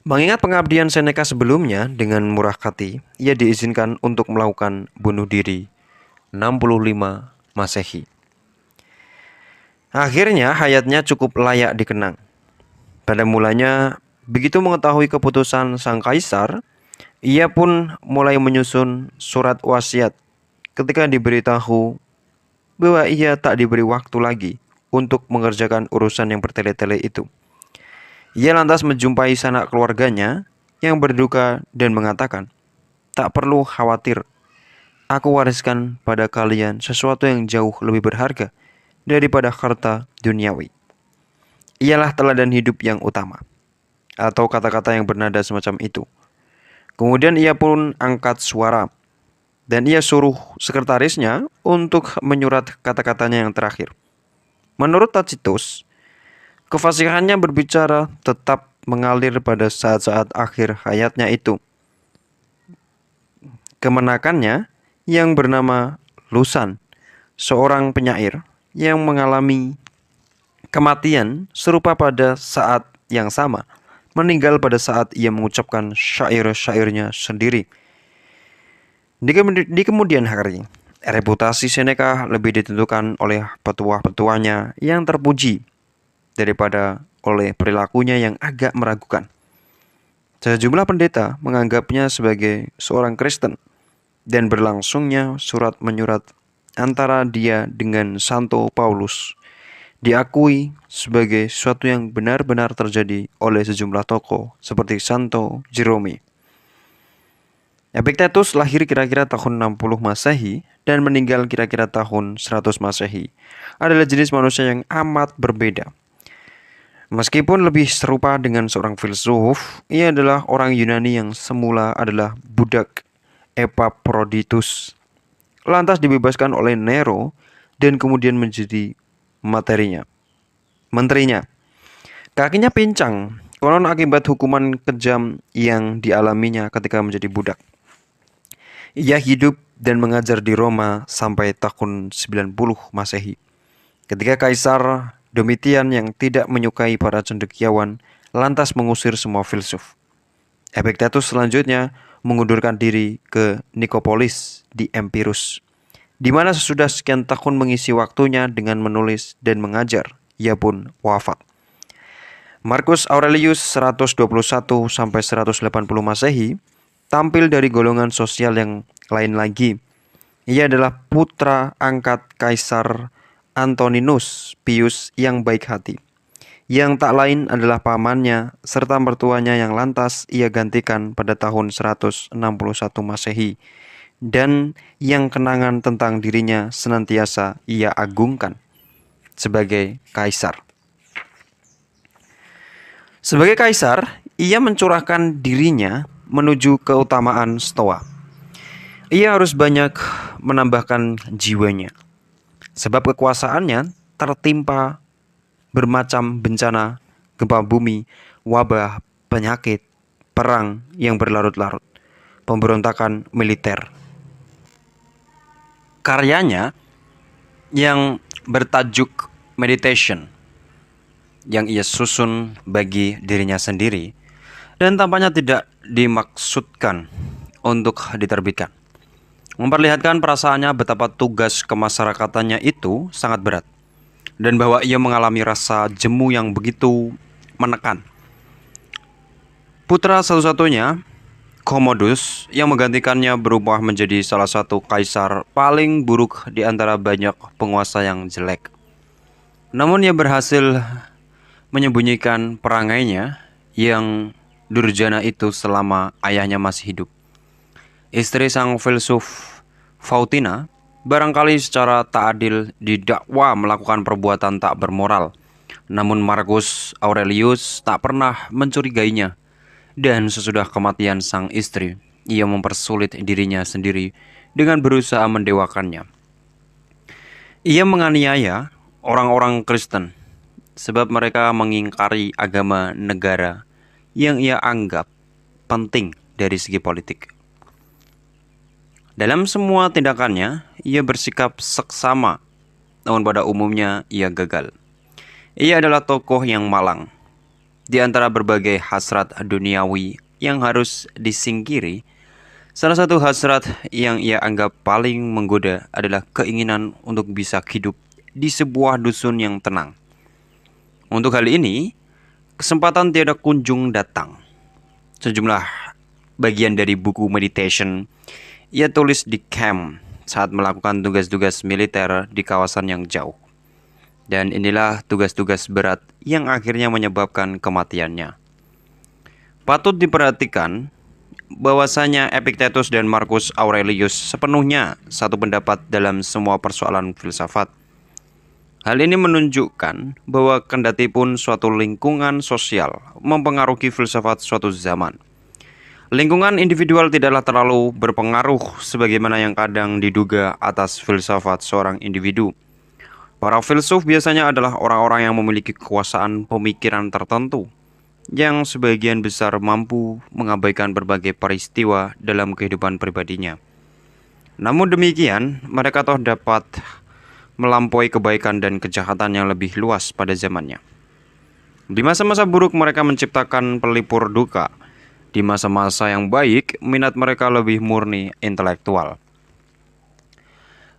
Mengingat pengabdian Seneca sebelumnya dengan murah hati, ia diizinkan untuk melakukan bunuh diri 65 Masehi. Akhirnya hayatnya cukup layak dikenang. Pada mulanya, begitu mengetahui keputusan sang kaisar, ia pun mulai menyusun surat wasiat ketika diberitahu bahwa ia tak diberi waktu lagi untuk mengerjakan urusan yang bertele-tele itu. Ia lantas menjumpai sanak keluarganya yang berduka dan mengatakan, "Tak perlu khawatir, aku wariskan pada kalian sesuatu yang jauh lebih berharga daripada harta duniawi. Ialah teladan hidup yang utama." Atau kata-kata yang bernada semacam itu. Kemudian ia pun angkat suara dan ia suruh sekretarisnya untuk menyurat kata-katanya yang terakhir. Menurut Tacitus, kefasihannya berbicara tetap mengalir pada saat-saat akhir hayatnya itu. Kemenakannya yang bernama Lusan, seorang penyair yang mengalami kematian serupa pada saat yang sama, meninggal pada saat ia mengucapkan syair-syairnya sendiri. Di kemudian hari, reputasi Seneca lebih ditentukan oleh petuah-petuahnya yang terpuji daripada oleh perilakunya yang agak meragukan. Sejumlah pendeta menganggapnya sebagai seorang Kristen dan berlangsungnya surat-menyurat antara dia dengan Santo Paulus diakui sebagai sesuatu yang benar-benar terjadi oleh sejumlah tokoh seperti Santo Jerome. Epictetus lahir kira-kira tahun 60 Masehi dan meninggal kira-kira tahun 100 Masehi. Adalah jenis manusia yang amat berbeda. Meskipun lebih serupa dengan seorang filsuf, ia adalah orang Yunani yang semula adalah budak Epaphroditus, lantas dibebaskan oleh Nero dan kemudian menjadi menterinya. Kakinya pincang, konon akibat hukuman kejam yang dialaminya ketika menjadi budak. Ia hidup dan mengajar di Roma sampai tahun 90 Masehi. Ketika Kaisar Domitian yang tidak menyukai para cendekiawan lantas mengusir semua filsuf. Epictetus selanjutnya mengundurkan diri ke Nikopolis di Epirus, di mana sesudah sekian tahun mengisi waktunya dengan menulis dan mengajar, ia pun wafat. Marcus Aurelius 121 sampai 180 Masehi tampil dari golongan sosial yang lain lagi. Ia adalah putra angkat Kaisar Antoninus Pius yang baik hati, yang tak lain adalah pamannya serta mertuanya yang lantas ia gantikan pada tahun 161 Masehi, dan yang kenangan tentang dirinya senantiasa ia agungkan sebagai kaisar. Sebagai kaisar, ia mencurahkan dirinya menuju keutamaan Stoa. Ia harus banyak menambahkan jiwanya, sebab kekuasaannya tertimpa bermacam bencana, gempa bumi, wabah, penyakit, perang yang berlarut-larut, pemberontakan militer. Karyanya yang bertajuk Meditation, yang ia susun bagi dirinya sendiri, dan tampaknya tidak dimaksudkan untuk diterbitkan, memperlihatkan perasaannya betapa tugas kemasyarakatannya itu sangat berat, dan bahwa ia mengalami rasa jemu yang begitu menekan. Putra satu-satunya, Commodus, yang menggantikannya berubah menjadi salah satu kaisar paling buruk di antara banyak penguasa yang jelek. Namun ia berhasil menyembunyikan perangainya yang durjana itu selama ayahnya masih hidup. Istri sang filsuf, Faustina, barangkali secara tak adil didakwa melakukan perbuatan tak bermoral. Namun Marcus Aurelius tak pernah mencurigainya, dan sesudah kematian sang istri, ia mempersulit dirinya sendiri dengan berusaha mendewakannya. Ia menganiaya orang-orang Kristen sebab mereka mengingkari agama negara yang ia anggap penting dari segi politik. Dalam semua tindakannya, ia bersikap seksama, namun pada umumnya ia gagal. Ia adalah tokoh yang malang. Di antara berbagai hasrat duniawi yang harus disingkiri, salah satu hasrat yang ia anggap paling menggoda adalah keinginan untuk bisa hidup di sebuah dusun yang tenang. Untuk hal ini, kesempatan tiada kunjung datang. Sejumlah bagian dari buku Meditation ia tulis di camp saat melakukan tugas-tugas militer di kawasan yang jauh. Dan inilah tugas-tugas berat yang akhirnya menyebabkan kematiannya. Patut diperhatikan bahwasanya Epictetus dan Marcus Aurelius sepenuhnya satu pendapat dalam semua persoalan filsafat. Hal ini menunjukkan bahwa kendatipun suatu lingkungan sosial mempengaruhi filsafat suatu zaman, lingkungan individual tidaklah terlalu berpengaruh sebagaimana yang kadang diduga atas filsafat seorang individu. Para filsuf biasanya adalah orang-orang yang memiliki kekuasaan pemikiran tertentu, yang sebagian besar mampu mengabaikan berbagai peristiwa dalam kehidupan pribadinya. Namun demikian, mereka toh dapat melampaui kebaikan dan kejahatan yang lebih luas pada zamannya. Di masa-masa buruk mereka menciptakan pelipur duka. Di masa-masa yang baik, minat mereka lebih murni intelektual.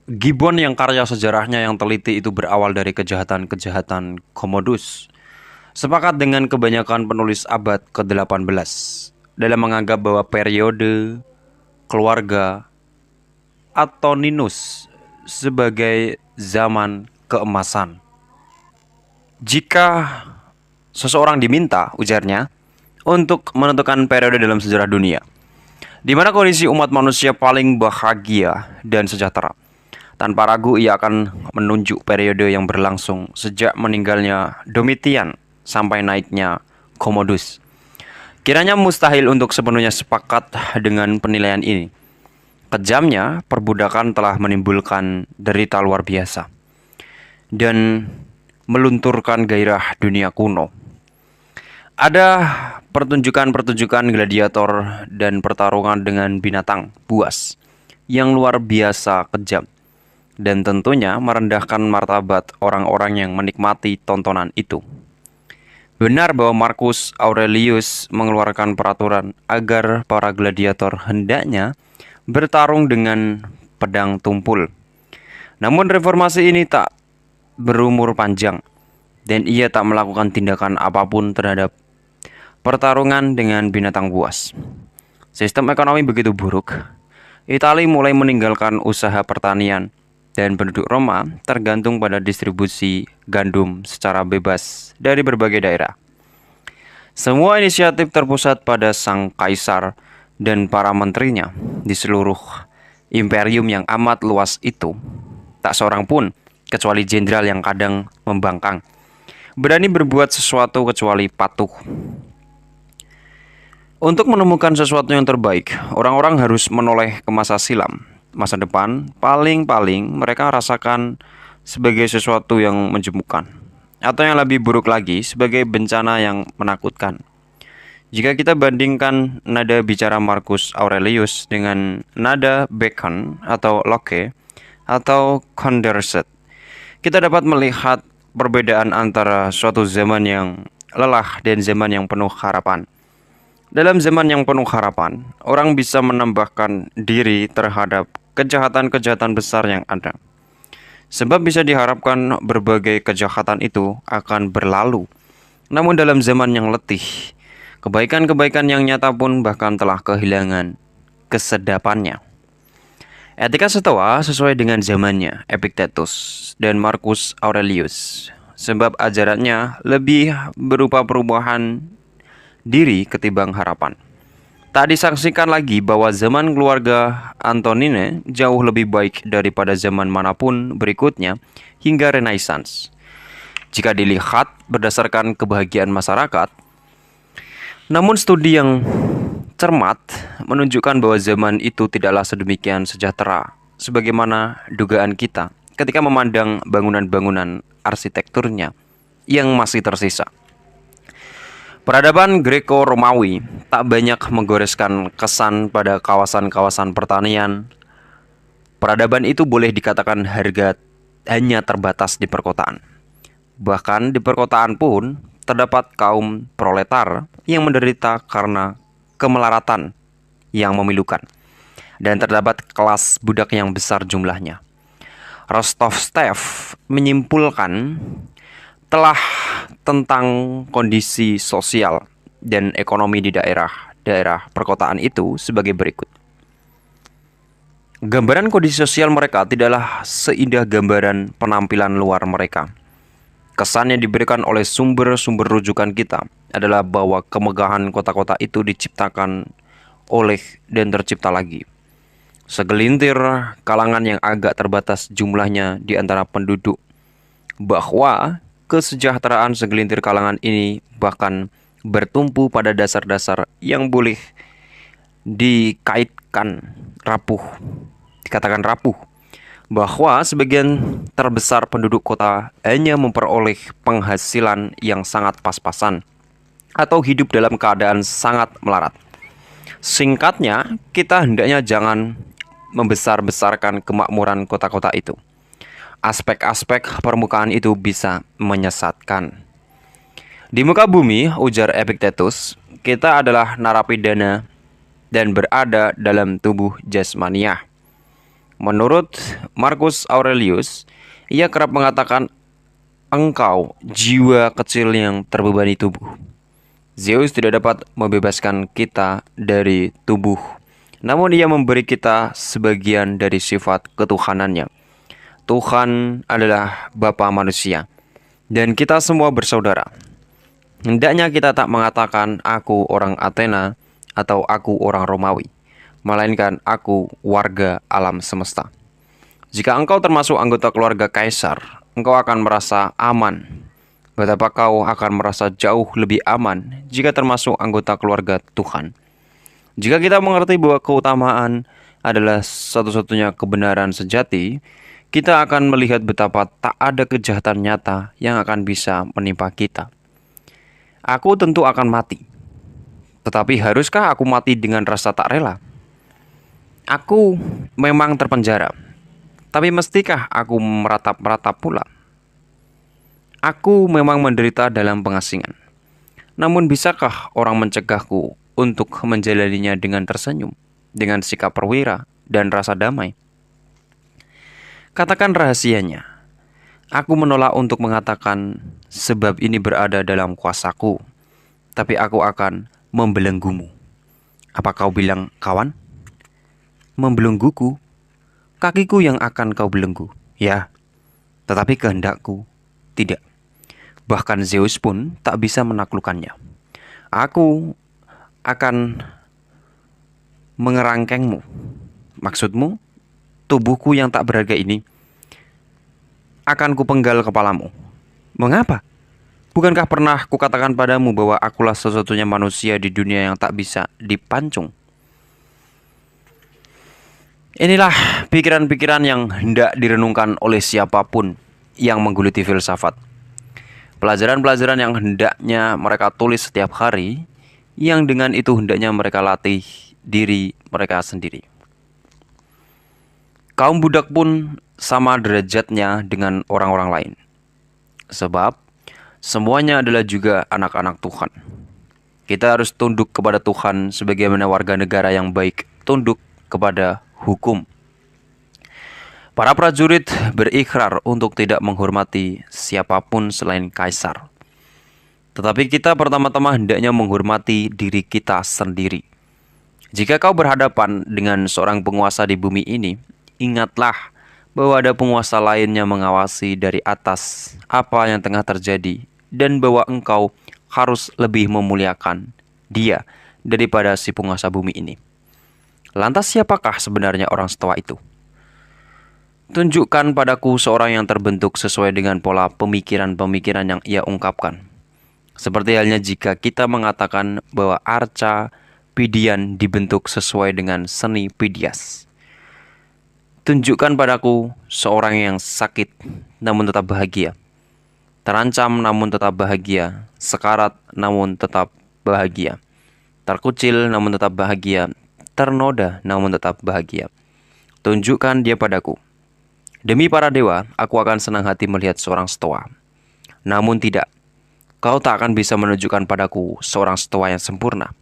Gibbon yang karya sejarahnya yang teliti itu berawal dari kejahatan-kejahatan Commodus, sepakat dengan kebanyakan penulis abad ke-18 dalam menganggap bahwa periode keluarga Antoninus sebagai zaman keemasan. Jika seseorang diminta, ujarnya, untuk menentukan periode dalam sejarah dunia, di mana kondisi umat manusia paling bahagia dan sejahtera, tanpa ragu ia akan menunjuk periode yang berlangsung sejak meninggalnya Domitian sampai naiknya Commodus. Kiranya mustahil untuk sepenuhnya sepakat dengan penilaian ini. Kejamnya, perbudakan telah menimbulkan derita luar biasa dan melunturkan gairah dunia kuno. Ada pertunjukan-pertunjukan gladiator dan pertarungan dengan binatang buas yang luar biasa kejam, dan tentunya merendahkan martabat orang-orang yang menikmati tontonan itu. Benar bahwa Marcus Aurelius mengeluarkan peraturan agar para gladiator hendaknya bertarung dengan pedang tumpul. Namun reformasi ini tak berumur panjang, dan ia tak melakukan tindakan apapun terhadap pertarungan dengan binatang buas. Sistem ekonomi begitu buruk, Italia mulai meninggalkan usaha pertanian, dan penduduk Roma tergantung pada distribusi gandum secara bebas dari berbagai daerah. Semua inisiatif terpusat pada sang kaisar dan para menterinya di seluruh imperium yang amat luas itu. Tak seorang pun, kecuali jenderal yang kadang membangkang, berani berbuat sesuatu kecuali patuh. Untuk menemukan sesuatu yang terbaik, orang-orang harus menoleh ke masa silam. Masa depan, paling-paling mereka rasakan sebagai sesuatu yang menjemukan, atau yang lebih buruk lagi, sebagai bencana yang menakutkan. Jika kita bandingkan nada bicara Marcus Aurelius dengan nada Bacon atau Locke atau Condorcet, kita dapat melihat perbedaan antara suatu zaman yang lelah dan zaman yang penuh harapan. Dalam zaman yang penuh harapan, orang bisa menambahkan diri terhadap kejahatan-kejahatan besar yang ada. Sebab bisa diharapkan berbagai kejahatan itu akan berlalu. Namun dalam zaman yang letih, kebaikan-kebaikan yang nyata pun bahkan telah kehilangan kesedapannya. Etika Stoa sesuai dengan zamannya, Epictetus dan Marcus Aurelius. Sebab ajarannya lebih berupa perubahan diri ketimbang harapan. Tak disaksikan lagi bahwa zaman keluarga Antonine jauh lebih baik daripada zaman manapun berikutnya hingga Renaissance. Jika dilihat berdasarkan kebahagiaan masyarakat, namun studi yang cermat menunjukkan bahwa zaman itu tidaklah sedemikian sejahtera sebagaimana dugaan kita ketika memandang bangunan-bangunan arsitekturnya yang masih tersisa. Peradaban Greko-Romawi tak banyak menggoreskan kesan pada kawasan-kawasan pertanian. Peradaban itu boleh dikatakan hanya terbatas di perkotaan. Bahkan di perkotaan pun terdapat kaum proletar yang menderita karena kemelaratan yang memilukan. Dan terdapat kelas budak yang besar jumlahnya. Rostov-Stev menyimpulkan telah tentang kondisi sosial dan ekonomi di daerah perkotaan itu sebagai berikut. Gambaran kondisi sosial mereka tidaklah seindah gambaran penampilan luar mereka. Kesan yang diberikan oleh sumber-sumber rujukan kita adalah bahwa kemegahan kota-kota itu diciptakan oleh dan tercipta lagi segelintir kalangan yang agak terbatas jumlahnya di antara penduduk, bahwa kesejahteraan segelintir kalangan ini bahkan bertumpu pada dasar-dasar yang boleh dikatakan rapuh, bahwa sebagian terbesar penduduk kota hanya memperoleh penghasilan yang sangat pas-pasan atau hidup dalam keadaan sangat melarat. Singkatnya, kita hendaknya jangan membesar-besarkan kemakmuran kota-kota itu. Aspek-aspek permukaan itu bisa menyesatkan. Di muka bumi, ujar Epictetus, kita adalah narapidana dan berada dalam tubuh jasmaniah. Menurut Marcus Aurelius, ia kerap mengatakan, engkau jiwa kecil yang terbebani tubuh. Zeus tidak dapat membebaskan kita dari tubuh, namun ia memberi kita sebagian dari sifat ketuhanannya. Tuhan adalah Bapa manusia, dan kita semua bersaudara. Hendaknya kita tak mengatakan aku orang Athena atau aku orang Romawi, melainkan aku warga alam semesta. Jika engkau termasuk anggota keluarga kaisar, engkau akan merasa aman, Betapa kau akan merasa jauh lebih aman jika termasuk anggota keluarga Tuhan. Jika kita mengerti bahwa keutamaan adalah satu-satunya kebenaran sejati, kita akan melihat betapa tak ada kejahatan nyata yang akan bisa menimpa kita. Aku tentu akan mati, tetapi haruskah aku mati dengan rasa tak rela? Aku memang terpenjara, tapi mestikah aku meratap-ratap pula? Aku memang menderita dalam pengasingan. Namun bisakah orang mencegahku untuk menjalaninya dengan tersenyum, dengan sikap perwira dan rasa damai? Katakan rahasianya. Aku menolak untuk mengatakan sebab ini berada dalam kuasaku, tapi aku akan membelenggumu. Apa kau bilang, kawan? Membelengguku? Kakiku yang akan kau belenggu. Ya, tetapi kehendakku tidak. Bahkan Zeus pun tak bisa menaklukkannya. Aku akan mengerangkengmu. Maksudmu, tubuhku yang tak berharga ini akan kupenggal kepalamu. Mengapa? Bukankah pernah kukatakan padamu bahwa akulah satu-satunya manusia di dunia yang tak bisa dipancung? Inilah pikiran-pikiran yang hendak direnungkan oleh siapapun yang menggeluti filsafat. Pelajaran-pelajaran yang hendaknya mereka tulis setiap hari, yang dengan itu hendaknya mereka latih diri mereka sendiri. Kaum budak pun sama derajatnya dengan orang-orang lain. Sebab semuanya adalah juga anak-anak Tuhan. Kita harus tunduk kepada Tuhan sebagaimana warga negara yang baik tunduk kepada hukum. Para prajurit berikrar untuk tidak menghormati siapapun selain kaisar. Tetapi kita pertama-tama hendaknya menghormati diri kita sendiri. Jika kau berhadapan dengan seorang penguasa di bumi ini, ingatlah bahwa ada penguasa lainnya mengawasi dari atas apa yang tengah terjadi dan bahwa engkau harus lebih memuliakan dia daripada si penguasa bumi ini. Lantas siapakah sebenarnya orang setua itu? Tunjukkan padaku seorang yang terbentuk sesuai dengan pola pemikiran-pemikiran yang ia ungkapkan. Seperti halnya jika kita mengatakan bahwa arca Pidian dibentuk sesuai dengan seni Pidias. Tunjukkan padaku seorang yang sakit namun tetap bahagia, terancam namun tetap bahagia, sekarat namun tetap bahagia, terkucil namun tetap bahagia, ternoda namun tetap bahagia. Tunjukkan dia padaku. Demi para dewa, aku akan senang hati melihat seorang stoa. Namun tidak, kau tak akan bisa menunjukkan padaku seorang stoa yang sempurna.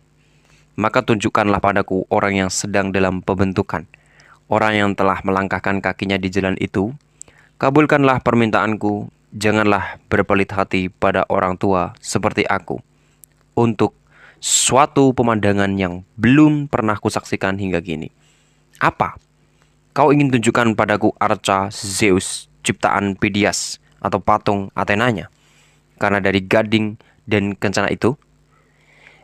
Maka tunjukkanlah padaku orang yang sedang dalam pembentukan, orang yang telah melangkahkan kakinya di jalan itu. Kabulkanlah permintaanku, janganlah berpelit hati pada orang tua seperti aku, untuk suatu pemandangan yang belum pernah kusaksikan hingga kini. Apa? Kau ingin tunjukkan padaku arca Zeus, ciptaan Pidias, atau patung Athenanya? Karena dari gading dan kencana itu,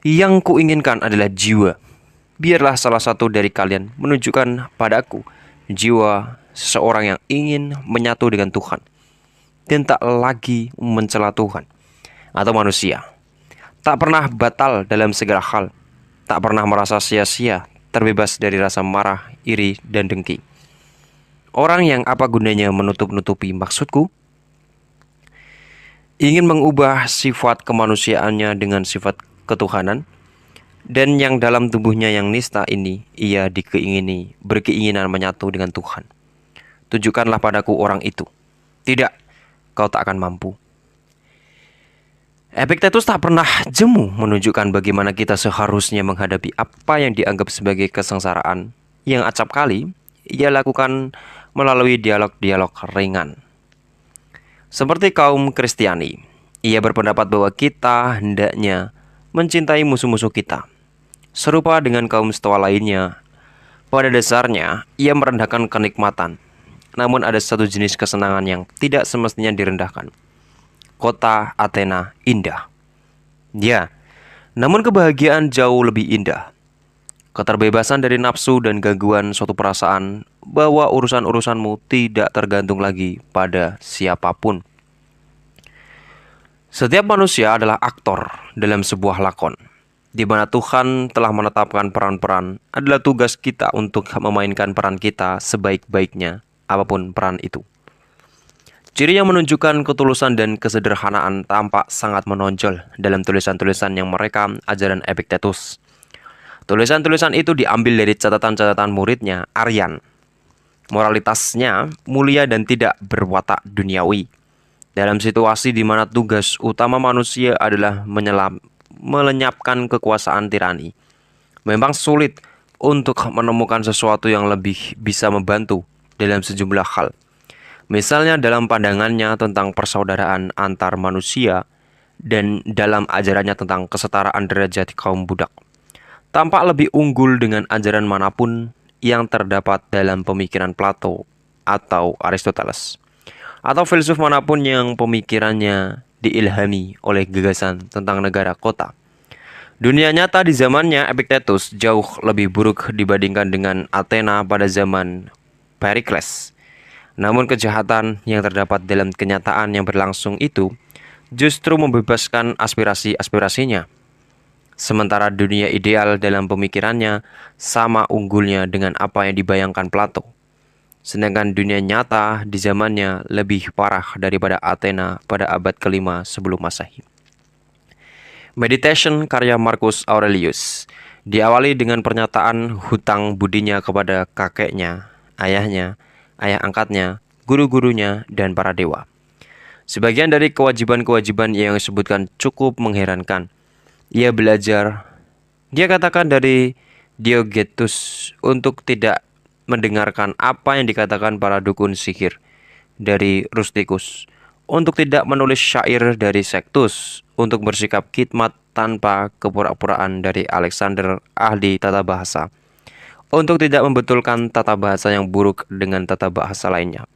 yang kuinginkan adalah jiwa. Biarlah salah satu dari kalian menunjukkan padaku jiwa seseorang yang ingin menyatu dengan Tuhan dan tak lagi mencela Tuhan atau manusia. Tak pernah batal dalam segala hal, tak pernah merasa sia-sia, terbebas dari rasa marah, iri, dan dengki. Orang yang apa gunanya menutup-nutupi maksudku? Ingin mengubah sifat kemanusiaannya dengan sifat ketuhanan, dan yang dalam tubuhnya yang nista ini ia berkeinginan menyatu dengan Tuhan. Tunjukkanlah padaku orang itu. Tidak, kau tak akan mampu. Epictetus tak pernah jemu menunjukkan bagaimana kita seharusnya menghadapi apa yang dianggap sebagai kesengsaraan yang acap kali ia lakukan melalui dialog-dialog ringan. Seperti kaum Kristiani, ia berpendapat bahwa kita hendaknya mencintai musuh-musuh kita. Serupa dengan kaum Stoa lainnya, pada dasarnya ia merendahkan kenikmatan. Namun ada satu jenis kesenangan yang tidak semestinya direndahkan. Kota Athena indah. Ya, namun kebahagiaan jauh lebih indah. Keterbebasan dari nafsu dan gangguan suatu perasaan bahwa urusan-urusanmu tidak tergantung lagi pada siapapun. Setiap manusia adalah aktor dalam sebuah lakon, di mana Tuhan telah menetapkan peran-peran. Adalah tugas kita untuk memainkan peran kita sebaik-baiknya, apapun peran itu. Ciri yang menunjukkan ketulusan dan kesederhanaan tampak sangat menonjol dalam tulisan-tulisan yang merekam ajaran Epictetus. Tulisan-tulisan itu diambil dari catatan-catatan muridnya, Aryan. Moralitasnya mulia dan tidak berwatak duniawi. Dalam situasi di mana tugas utama manusia adalah melenyapkan kekuasaan tirani, memang sulit untuk menemukan sesuatu yang lebih bisa membantu dalam sejumlah hal. Misalnya dalam pandangannya tentang persaudaraan antar manusia dan dalam ajarannya tentang kesetaraan derajat kaum budak. Tampak lebih unggul dengan ajaran manapun yang terdapat dalam pemikiran Plato atau Aristoteles, atau filsuf manapun yang pemikirannya diilhami oleh gagasan tentang negara kota. Dunia nyata di zamannya Epictetus jauh lebih buruk dibandingkan dengan Athena pada zaman Pericles. Namun kejahatan yang terdapat dalam kenyataan yang berlangsung itu justru membebaskan aspirasi-aspirasinya. Sementara dunia ideal dalam pemikirannya sama unggulnya dengan apa yang dibayangkan Plato. Sedangkan dunia nyata di zamannya lebih parah daripada Athena pada abad ke-5 sebelum Masehi. Meditation karya Marcus Aurelius diawali dengan pernyataan hutang budinya kepada kakeknya, ayahnya, ayah angkatnya, guru-gurunya, dan para dewa. Sebagian dari kewajiban-kewajiban yang disebutkan cukup mengherankan. Dia katakan dari Diogetus untuk tidak mendengarkan apa yang dikatakan para dukun sihir, dari Rusticus untuk tidak menulis syair, dari Sextus untuk bersikap khidmat tanpa kepura-puraan, dari Alexander ahli tata bahasa untuk tidak membetulkan tata bahasa yang buruk dengan tata bahasa lainnya.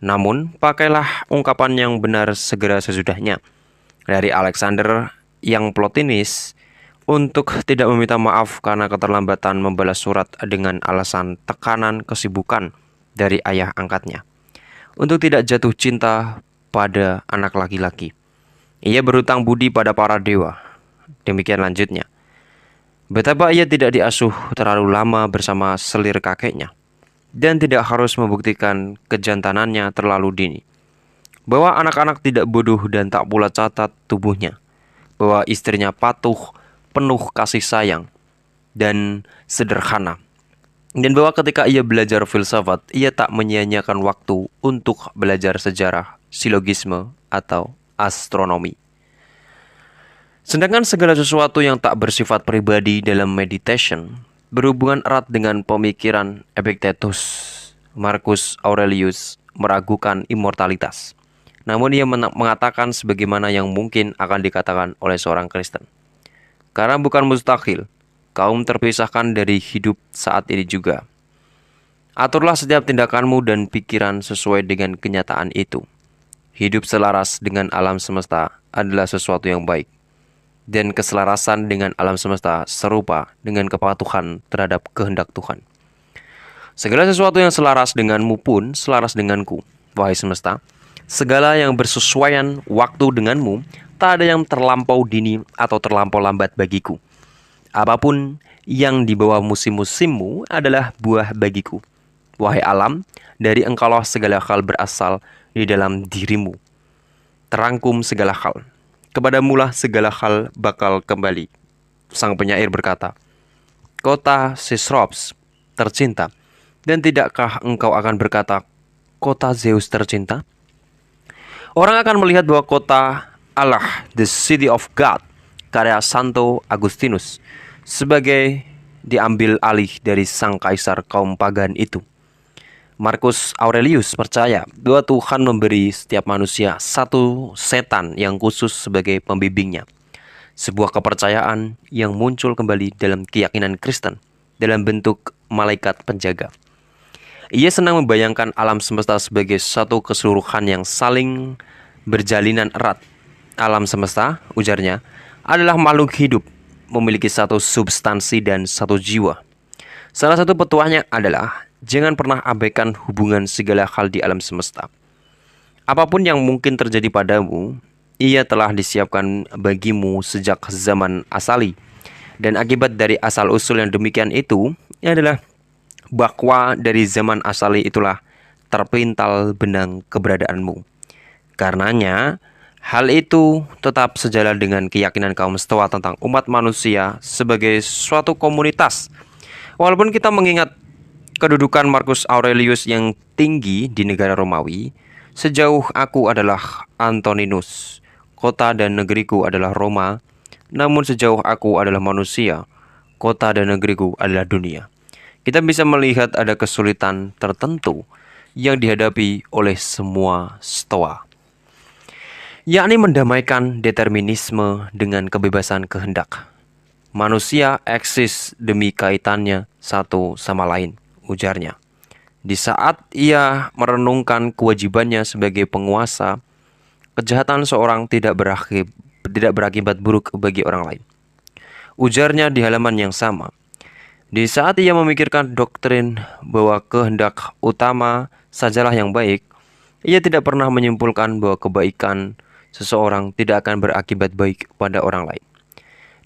Namun, pakailah ungkapan yang benar segera sesudahnya, dari Alexander yang Plotinus untuk tidak meminta maaf karena keterlambatan membalas surat dengan alasan tekanan kesibukan dari ayah angkatnya, untuk tidak jatuh cinta pada anak laki-laki. Ia berhutang budi pada para dewa. Demikian lanjutnya. Betapa ia tidak diasuh terlalu lama bersama selir kakeknya, dan tidak harus membuktikan kejantanannya terlalu dini. Bahwa anak-anak tidak bodoh dan tak pula catat tubuhnya. Bahwa istrinya patuh, penuh kasih sayang, dan sederhana. Dan bahwa ketika ia belajar filsafat, ia tak menyia-nyiakan waktu untuk belajar sejarah, silogisme, atau astronomi. Sedangkan segala sesuatu yang tak bersifat pribadi dalam meditation berhubungan erat dengan pemikiran Epictetus. Marcus Aurelius meragukan immortalitas. Namun ia mengatakan sebagaimana yang mungkin akan dikatakan oleh seorang Kristen. Karena bukan mustahil, kaum terpisahkan dari hidup saat ini juga. Aturlah setiap tindakanmu dan pikiran sesuai dengan kenyataan itu. Hidup selaras dengan alam semesta adalah sesuatu yang baik. Dan keselarasan dengan alam semesta serupa dengan kepatuhan terhadap kehendak Tuhan. Segala sesuatu yang selaras denganmu pun selaras denganku, wahai semesta. Segala yang bersesuaian waktu denganmu, tak ada yang terlampau dini atau terlampau lambat bagiku. Apapun yang di bawah musim-musimmu adalah buah bagiku. Wahai alam, dari engkaulah segala hal berasal di dalam dirimu. Terangkum segala hal. Kepadamulah segala hal bakal kembali. Sang penyair berkata, kota Cecrops tercinta, dan tidakkah engkau akan berkata, kota Zeus tercinta? Orang akan melihat bahwa kota Allah, the city of God, karya Santo Agustinus, sebagai diambil alih dari sang kaisar kaum pagan itu. Marcus Aurelius percaya bahwa Tuhan memberi setiap manusia satu setan yang khusus sebagai pembimbingnya. Sebuah kepercayaan yang muncul kembali dalam keyakinan Kristen dalam bentuk malaikat penjaga. Ia senang membayangkan alam semesta sebagai satu keseluruhan yang saling berjalinan erat. Alam semesta, ujarnya, adalah makhluk hidup, memiliki satu substansi dan satu jiwa. Salah satu petuahnya adalah, jangan pernah abaikan hubungan segala hal di alam semesta. Apapun yang mungkin terjadi padamu, ia telah disiapkan bagimu sejak zaman asali. Dan akibat dari asal-usul yang demikian itu adalah bahwa dari zaman asali itulah terpintal benang keberadaanmu. Karenanya, hal itu tetap sejalan dengan keyakinan kaum Stoa tentang umat manusia sebagai suatu komunitas. Walaupun kita mengingat kedudukan Marcus Aurelius yang tinggi di negara Romawi, sejauh aku adalah Antoninus, kota dan negeriku adalah Roma, namun sejauh aku adalah manusia, kota dan negeriku adalah dunia. Kita bisa melihat ada kesulitan tertentu yang dihadapi oleh semua Stoa, yakni mendamaikan determinisme dengan kebebasan kehendak. Manusia eksis demi kaitannya satu sama lain, ujarnya. Di saat ia merenungkan kewajibannya sebagai penguasa, kejahatan seorang tidak berakibat buruk bagi orang lain. Ujarnya di halaman yang sama. Di saat ia memikirkan doktrin bahwa kehendak utama sajalah yang baik, ia tidak pernah menyimpulkan bahwa kebaikan seseorang tidak akan berakibat baik pada orang lain,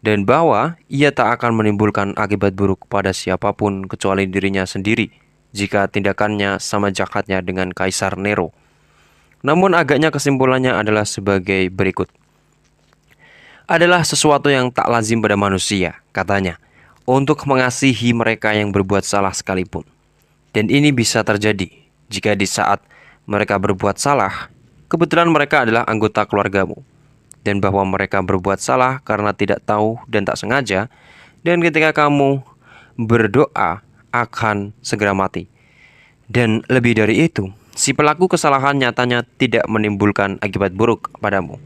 dan bahwa ia tak akan menimbulkan akibat buruk pada siapapun kecuali dirinya sendiri jika tindakannya sama jahatnya dengan Kaisar Nero. Namun agaknya kesimpulannya adalah sebagai berikut. Adalah sesuatu yang tak lazim pada manusia, katanya, untuk mengasihi mereka yang berbuat salah sekalipun. Dan ini bisa terjadi jika di saat mereka berbuat salah, kebetulan mereka adalah anggota keluargamu, dan bahwa mereka berbuat salah karena tidak tahu dan tak sengaja, dan ketika kamu berdoa akan segera mati. Dan lebih dari itu, si pelaku kesalahan nyatanya tidak menimbulkan akibat buruk padamu,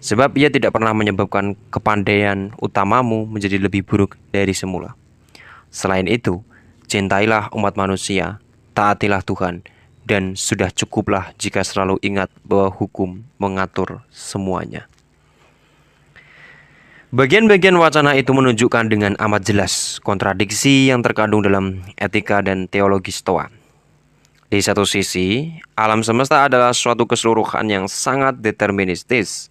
sebab ia tidak pernah menyebabkan kepandaian utamamu menjadi lebih buruk dari semula. Selain itu, cintailah umat manusia, taatilah Tuhan, dan sudah cukuplah jika selalu ingat bahwa hukum mengatur semuanya. Bagian-bagian wacana itu menunjukkan dengan amat jelas kontradiksi yang terkandung dalam etika dan teologi Stoa. Di satu sisi, alam semesta adalah suatu keseluruhan yang sangat deterministis,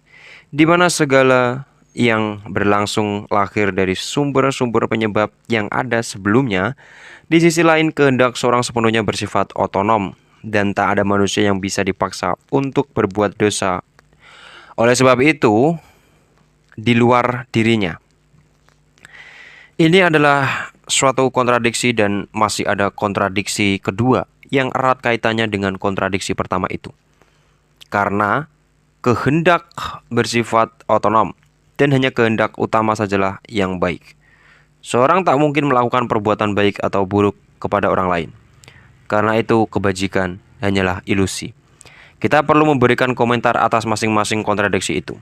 di mana segala yang berlangsung lahir dari sumber-sumber penyebab yang ada sebelumnya. Di sisi lain, kehendak seorang sepenuhnya bersifat otonom, dan tak ada manusia yang bisa dipaksa untuk berbuat dosa. Oleh sebab itu, di luar dirinya. Ini adalah suatu kontradiksi, dan masih ada kontradiksi kedua yang erat kaitannya dengan kontradiksi pertama itu. Karena kehendak bersifat otonom dan hanya kehendak utama sajalah yang baik. Seorang tak mungkin melakukan perbuatan baik atau buruk kepada orang lain. Karena itu kebajikan hanyalah ilusi. Kita perlu memberikan komentar atas masing-masing kontradiksi itu.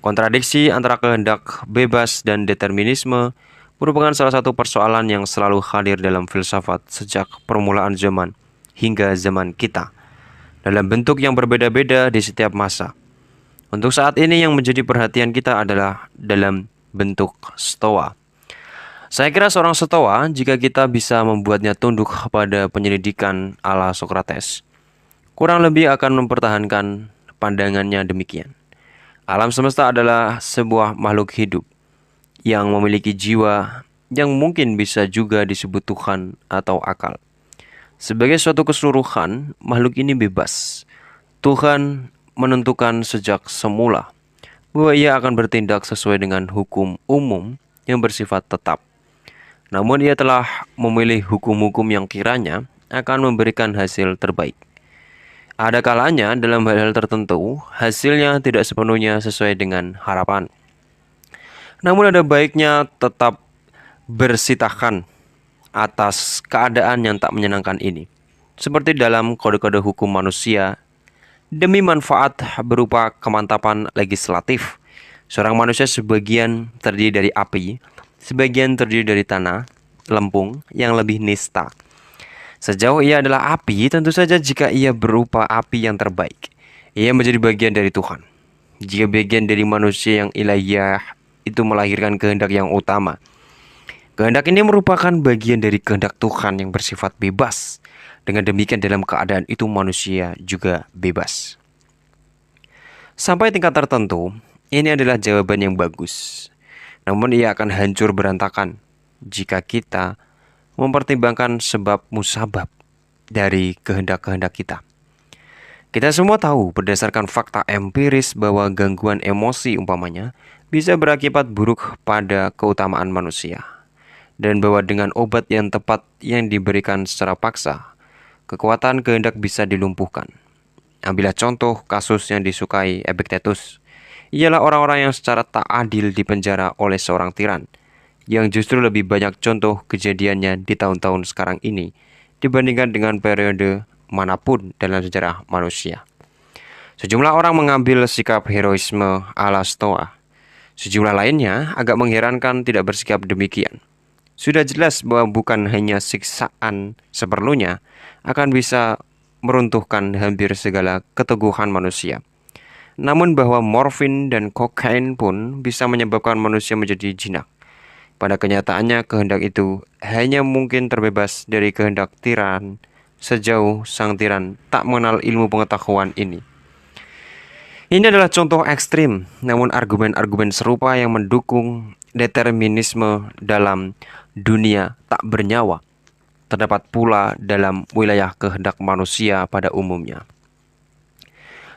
Kontradiksi antara kehendak bebas dan determinisme merupakan salah satu persoalan yang selalu hadir dalam filsafat sejak permulaan zaman hingga zaman kita, dalam bentuk yang berbeda-beda di setiap masa. Untuk saat ini yang menjadi perhatian kita adalah dalam bentuk Stoa. Saya kira seorang Stoa, jika kita bisa membuatnya tunduk pada penyelidikan ala Sokrates, kurang lebih akan mempertahankan pandangannya demikian. Alam semesta adalah sebuah makhluk hidup yang memiliki jiwa yang mungkin bisa juga disebut Tuhan atau akal. Sebagai suatu keseluruhan, makhluk ini bebas. Tuhan menentukan sejak semula bahwa ia akan bertindak sesuai dengan hukum umum yang bersifat tetap. Namun ia telah memilih hukum-hukum yang kiranya akan memberikan hasil terbaik. Ada kalanya dalam hal-hal tertentu, hasilnya tidak sepenuhnya sesuai dengan harapan. Namun ada baiknya tetap bersitakan atas keadaan yang tak menyenangkan ini. Seperti dalam kode-kode hukum manusia, demi manfaat berupa kemantapan legislatif, seorang manusia sebagian terdiri dari api, sebagian terdiri dari tanah, lempung yang lebih nista. Sejauh ia adalah api, tentu saja jika ia berupa api yang terbaik, ia menjadi bagian dari Tuhan. Jika bagian dari manusia yang ilahiyah itu melahirkan kehendak yang utama, kehendak ini merupakan bagian dari kehendak Tuhan yang bersifat bebas. Dengan demikian dalam keadaan itu manusia juga bebas. Sampai tingkat tertentu, ini adalah jawaban yang bagus. Namun ia akan hancur berantakan jika kita mempertimbangkan sebab musabab dari kehendak-kehendak kita. Kita semua tahu berdasarkan fakta empiris bahwa gangguan emosi umpamanya bisa berakibat buruk pada keutamaan manusia. Dan bahwa dengan obat yang tepat yang diberikan secara paksa, kekuatan kehendak bisa dilumpuhkan. Ambillah contoh kasus yang disukai Epictetus. Ialah orang-orang yang secara tak adil dipenjara oleh seorang tiran, yang justru lebih banyak contoh kejadiannya di tahun-tahun sekarang ini dibandingkan dengan periode manapun dalam sejarah manusia. Sejumlah orang mengambil sikap heroisme ala Stoa. Sejumlah lainnya agak mengherankan tidak bersikap demikian. Sudah jelas bahwa bukan hanya siksaan seperlunya akan bisa meruntuhkan hampir segala keteguhan manusia. Namun bahwa morfin dan kokain pun bisa menyebabkan manusia menjadi jinak. Pada kenyataannya kehendak itu hanya mungkin terbebas dari kehendak tiran sejauh sang tiran tak mengenal ilmu pengetahuan ini. Ini adalah contoh ekstrim, namun argumen-argumen serupa yang mendukung determinisme dalam dunia tak bernyawa terdapat pula dalam wilayah kehendak manusia pada umumnya.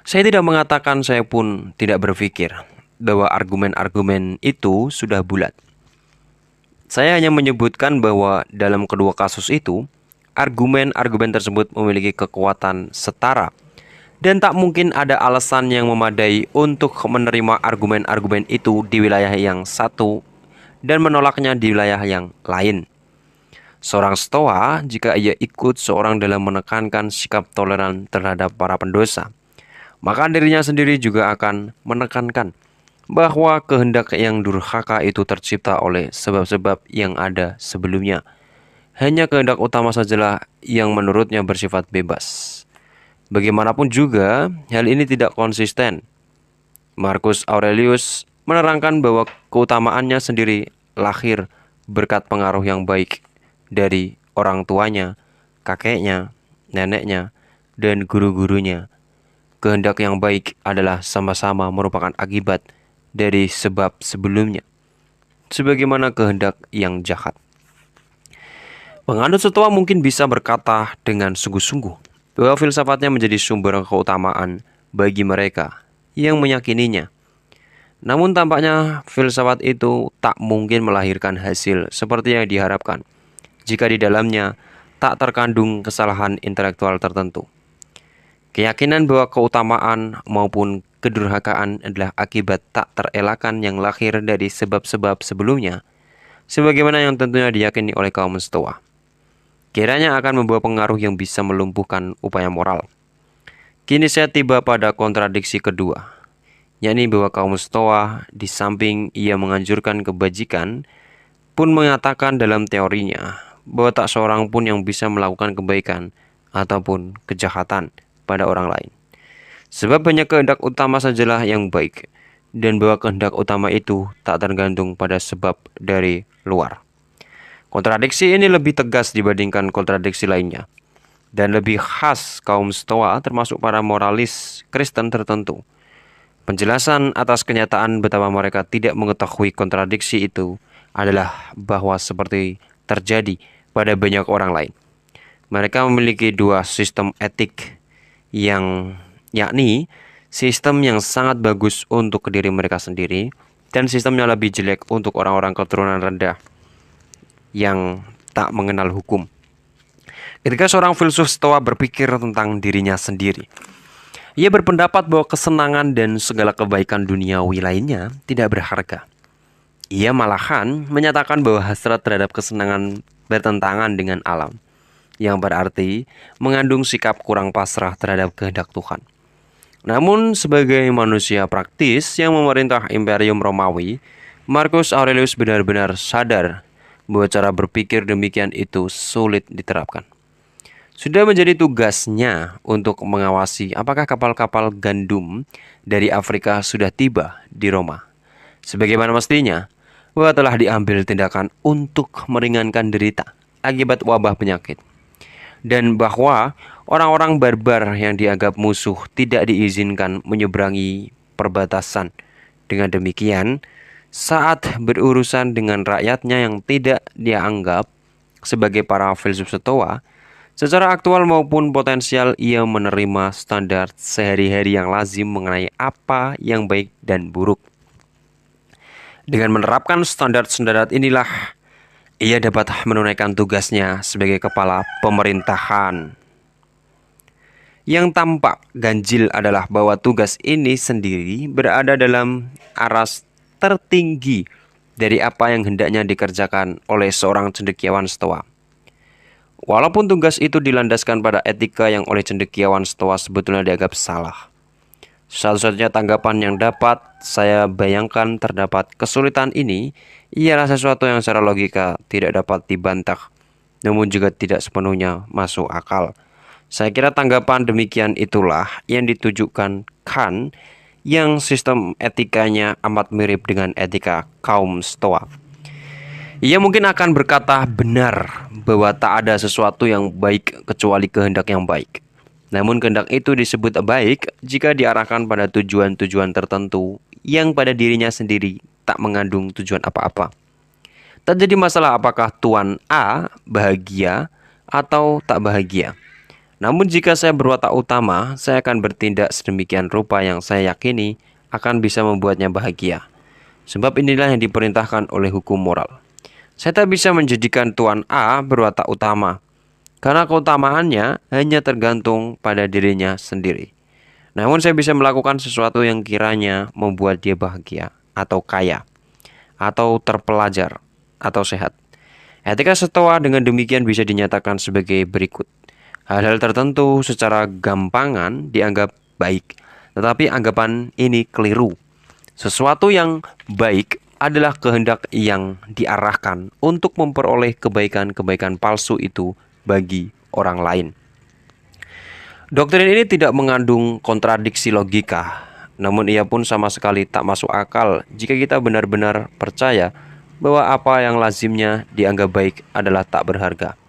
Saya tidak mengatakan, saya pun tidak berpikir bahwa argumen-argumen itu sudah bulat. Saya hanya menyebutkan bahwa dalam kedua kasus itu, argumen-argumen tersebut memiliki kekuatan setara dan tak mungkin ada alasan yang memadai untuk menerima argumen-argumen itu di wilayah yang satu dan menolaknya di wilayah yang lain. Seorang Stoa, jika ia ikut seorang dalam menekankan sikap toleran terhadap para pendosa, maka dirinya sendiri juga akan menekankan bahwa kehendak yang durhaka itu tercipta oleh sebab-sebab yang ada sebelumnya. Hanya kehendak utama sajalah yang menurutnya bersifat bebas. Bagaimanapun juga, hal ini tidak konsisten. Marcus Aurelius menerangkan bahwa keutamaannya sendiri lahir berkat pengaruh yang baik dari orang tuanya, kakeknya, neneknya, dan guru-gurunya. Kehendak yang baik adalah sama-sama merupakan akibat dari sebab sebelumnya, sebagaimana kehendak yang jahat. Penganut Stoa mungkin bisa berkata dengan sungguh-sungguh bahwa filsafatnya menjadi sumber keutamaan bagi mereka yang meyakininya. Namun tampaknya filsafat itu tak mungkin melahirkan hasil seperti yang diharapkan jika di dalamnya tak terkandung kesalahan intelektual tertentu. Keyakinan bahwa keutamaan maupun kedurhakaan adalah akibat tak terelakkan yang lahir dari sebab-sebab sebelumnya, sebagaimana yang tentunya diyakini oleh kaum Stoa, kiranya akan membawa pengaruh yang bisa melumpuhkan upaya moral. Kini saya tiba pada kontradiksi kedua, yakni bahwa kaum Stoa di samping ia menganjurkan kebajikan, pun mengatakan dalam teorinya bahwa tak seorang pun yang bisa melakukan kebaikan ataupun kejahatan pada orang lain. Sebab hanya kehendak utama sajalah yang baik, dan bahwa kehendak utama itu tak tergantung pada sebab dari luar. Kontradiksi ini lebih tegas dibandingkan kontradiksi lainnya, dan lebih khas kaum Stoa termasuk para moralis Kristen tertentu. Penjelasan atas kenyataan betapa mereka tidak mengetahui kontradiksi itu adalah bahwa seperti terjadi pada banyak orang lain, mereka memiliki dua sistem etik yang yakni sistem yang sangat bagus untuk diri mereka sendiri dan sistem yang lebih jelek untuk orang-orang keturunan rendah yang tak mengenal hukum. Ketika seorang filsuf Stoa berpikir tentang dirinya sendiri, ia berpendapat bahwa kesenangan dan segala kebaikan duniawi lainnya tidak berharga. Ia malahan menyatakan bahwa hasrat terhadap kesenangan bertentangan dengan alam, yang berarti mengandung sikap kurang pasrah terhadap kehendak Tuhan. Namun sebagai manusia praktis yang memerintah Imperium Romawi, Marcus Aurelius benar-benar sadar bahwa cara berpikir demikian itu sulit diterapkan. Sudah menjadi tugasnya untuk mengawasi apakah kapal-kapal gandum dari Afrika sudah tiba di Roma. Sebagaimana mestinya, bahwa telah diambil tindakan untuk meringankan derita akibat wabah penyakit. Dan bahwa orang-orang barbar yang dianggap musuh tidak diizinkan menyeberangi perbatasan. Dengan demikian, saat berurusan dengan rakyatnya yang tidak dia anggap sebagai para filsuf Stoa, secara aktual maupun potensial ia menerima standar sehari-hari yang lazim mengenai apa yang baik dan buruk. Dengan menerapkan standar-standar inilah ia dapat menunaikan tugasnya sebagai kepala pemerintahan. Yang tampak ganjil adalah bahwa tugas ini sendiri berada dalam aras tertinggi dari apa yang hendaknya dikerjakan oleh seorang cendekiawan Stoa. Walaupun tugas itu dilandaskan pada etika yang oleh cendekiawan Stoa sebetulnya dianggap salah. Satu-satunya tanggapan yang dapat saya bayangkan terdapat kesulitan ini ialah sesuatu yang secara logika tidak dapat dibantah, namun juga tidak sepenuhnya masuk akal. Saya kira tanggapan demikian itulah yang ditujukan Kant yang sistem etikanya amat mirip dengan etika kaum Stoa. Ia mungkin akan berkata benar bahwa tak ada sesuatu yang baik kecuali kehendak yang baik. Namun kehendak itu disebut baik jika diarahkan pada tujuan-tujuan tertentu yang pada dirinya sendiri tak mengandung tujuan apa-apa. Tak jadi masalah apakah Tuan A bahagia atau tak bahagia. Namun jika saya berwatak utama, saya akan bertindak sedemikian rupa yang saya yakini akan bisa membuatnya bahagia. Sebab inilah yang diperintahkan oleh hukum moral. Saya tak bisa menjadikan Tuan A berwatak utama, karena keutamaannya hanya tergantung pada dirinya sendiri. Namun saya bisa melakukan sesuatu yang kiranya membuat dia bahagia, atau kaya, atau terpelajar, atau sehat. Etika Stoa dengan demikian bisa dinyatakan sebagai berikut. Hal-hal tertentu secara gampangan dianggap baik, tetapi anggapan ini keliru. Sesuatu yang baik adalah kehendak yang diarahkan untuk memperoleh kebaikan-kebaikan palsu itu bagi orang lain. Doktrin ini tidak mengandung kontradiksi logika, namun ia pun sama sekali tak masuk akal jika kita benar-benar percaya bahwa apa yang lazimnya dianggap baik adalah tak berharga.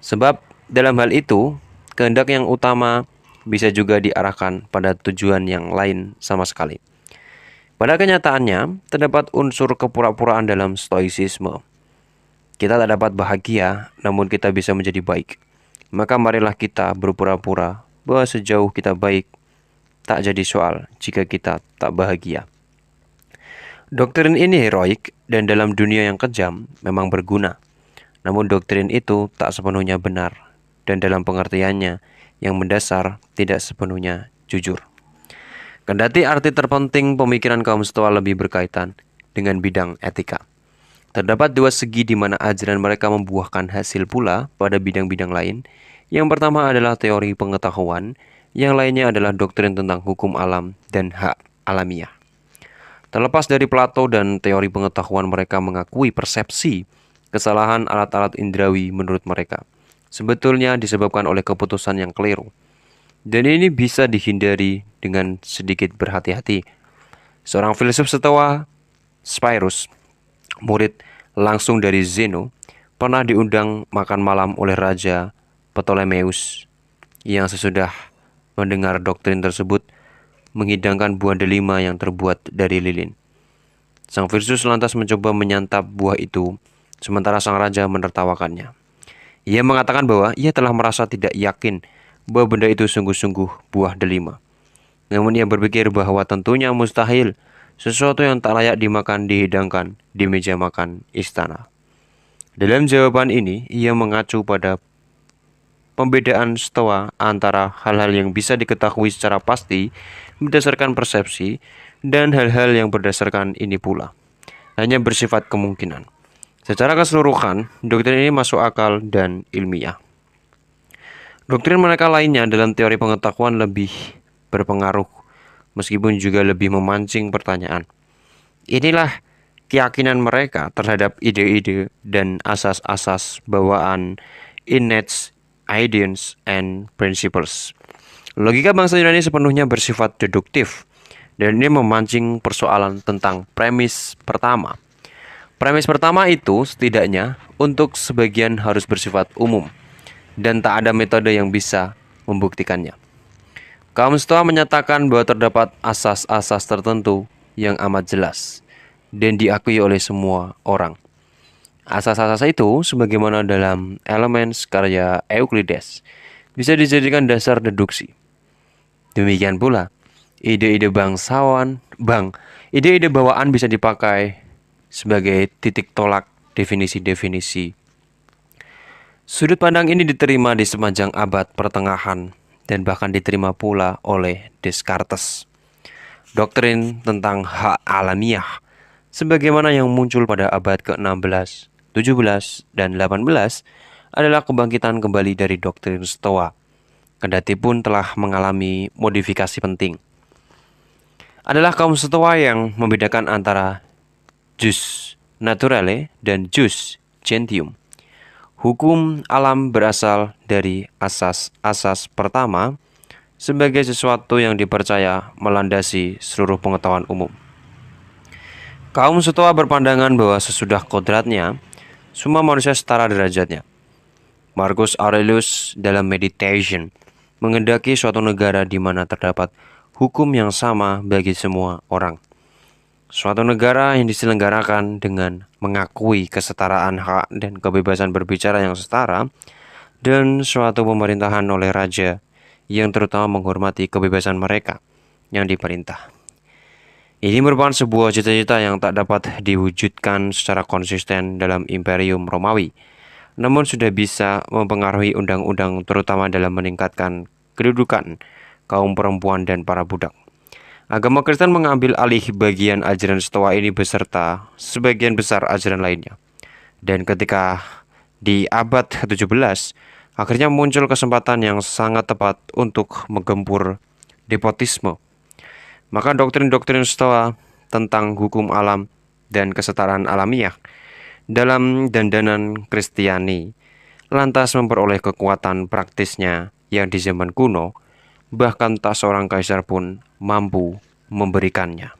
Sebab dalam hal itu, kehendak yang utama bisa juga diarahkan pada tujuan yang lain sama sekali. Pada kenyataannya, terdapat unsur kepura-puraan dalam stoicisme. Kita tak dapat bahagia, namun kita bisa menjadi baik. Maka marilah kita berpura-pura bahwa sejauh kita baik, tak jadi soal jika kita tak bahagia. Doktrin ini heroik dan dalam dunia yang kejam memang berguna. Namun doktrin itu tak sepenuhnya benar dan dalam pengertiannya yang mendasar tidak sepenuhnya jujur. Kendati arti terpenting pemikiran kaum Stoa lebih berkaitan dengan bidang etika. Terdapat dua segi di mana ajaran mereka membuahkan hasil pula pada bidang-bidang lain. Yang pertama adalah teori pengetahuan, yang lainnya adalah doktrin tentang hukum alam dan hak alamiah. Terlepas dari Plato dan teori pengetahuan, mereka mengakui persepsi kesalahan alat-alat indrawi menurut mereka sebetulnya disebabkan oleh keputusan yang keliru. Dan ini bisa dihindari dengan sedikit berhati-hati. Seorang filsuf Stoa, Spyrus, murid langsung dari Zeno, pernah diundang makan malam oleh Raja Ptolemeus yang sesudah mendengar doktrin tersebut menghidangkan buah delima yang terbuat dari lilin. Sang filsuf lantas mencoba menyantap buah itu, sementara sang raja menertawakannya. Ia mengatakan bahwa ia telah merasa tidak yakin bahwa benda itu sungguh-sungguh buah delima. Namun ia berpikir bahwa tentunya mustahil sesuatu yang tak layak dimakan dihidangkan di meja makan istana. Dalam jawaban ini, ia mengacu pada pembedaan Stoa antara hal-hal yang bisa diketahui secara pasti berdasarkan persepsi dan hal-hal yang berdasarkan ini pula hanya bersifat kemungkinan. Secara keseluruhan, doktrin ini masuk akal dan ilmiah. Doktrin mereka lainnya dalam teori pengetahuan lebih berpengaruh, meskipun juga lebih memancing pertanyaan. Inilah keyakinan mereka terhadap ide-ide dan asas-asas bawaan innate ideas and principles. Logika bangsa Yunani sepenuhnya bersifat deduktif, dan ini memancing persoalan tentang premis pertama. Premis pertama itu setidaknya untuk sebagian harus bersifat umum, dan tak ada metode yang bisa membuktikannya. Kaum Stoa menyatakan bahwa terdapat asas-asas tertentu yang amat jelas dan diakui oleh semua orang. Asas-asas itu, sebagaimana dalam Elements karya Euclides, bisa dijadikan dasar deduksi. Demikian pula, ide-ide ide-ide bawaan bisa dipakai sebagai titik tolak definisi-definisi. Sudut pandang ini diterima di sepanjang abad pertengahan dan bahkan diterima pula oleh Descartes. Doktrin tentang hak alamiah, sebagaimana yang muncul pada abad ke-16, 17, dan 18, adalah kebangkitan kembali dari doktrin Stoa, kendati pun telah mengalami modifikasi penting. Adalah kaum Stoa yang membedakan antara jus naturale dan jus gentium. Hukum alam berasal dari asas-asas pertama sebagai sesuatu yang dipercaya melandasi seluruh pengetahuan umum. Kaum Stoa berpandangan bahwa sesudah kodratnya, semua manusia setara derajatnya. Marcus Aurelius dalam Meditation menghendaki suatu negara di mana terdapat hukum yang sama bagi semua orang. Suatu negara yang diselenggarakan dengan mengakui kesetaraan hak dan kebebasan berbicara yang setara, dan suatu pemerintahan oleh raja yang terutama menghormati kebebasan mereka yang diperintah. Ini merupakan sebuah cita-cita yang tak dapat diwujudkan secara konsisten dalam Imperium Romawi, namun sudah bisa mempengaruhi undang-undang terutama dalam meningkatkan kedudukan kaum perempuan dan para budak. Agama Kristen mengambil alih bagian ajaran Stoa ini beserta sebagian besar ajaran lainnya. Dan ketika di abad ke-17, akhirnya muncul kesempatan yang sangat tepat untuk menggempur despotisme. Maka doktrin-doktrin Stoa tentang hukum alam dan kesetaraan alamiah dalam dandanan Kristiani lantas memperoleh kekuatan praktisnya yang di zaman kuno bahkan tak seorang kaisar pun mampu memberikannya.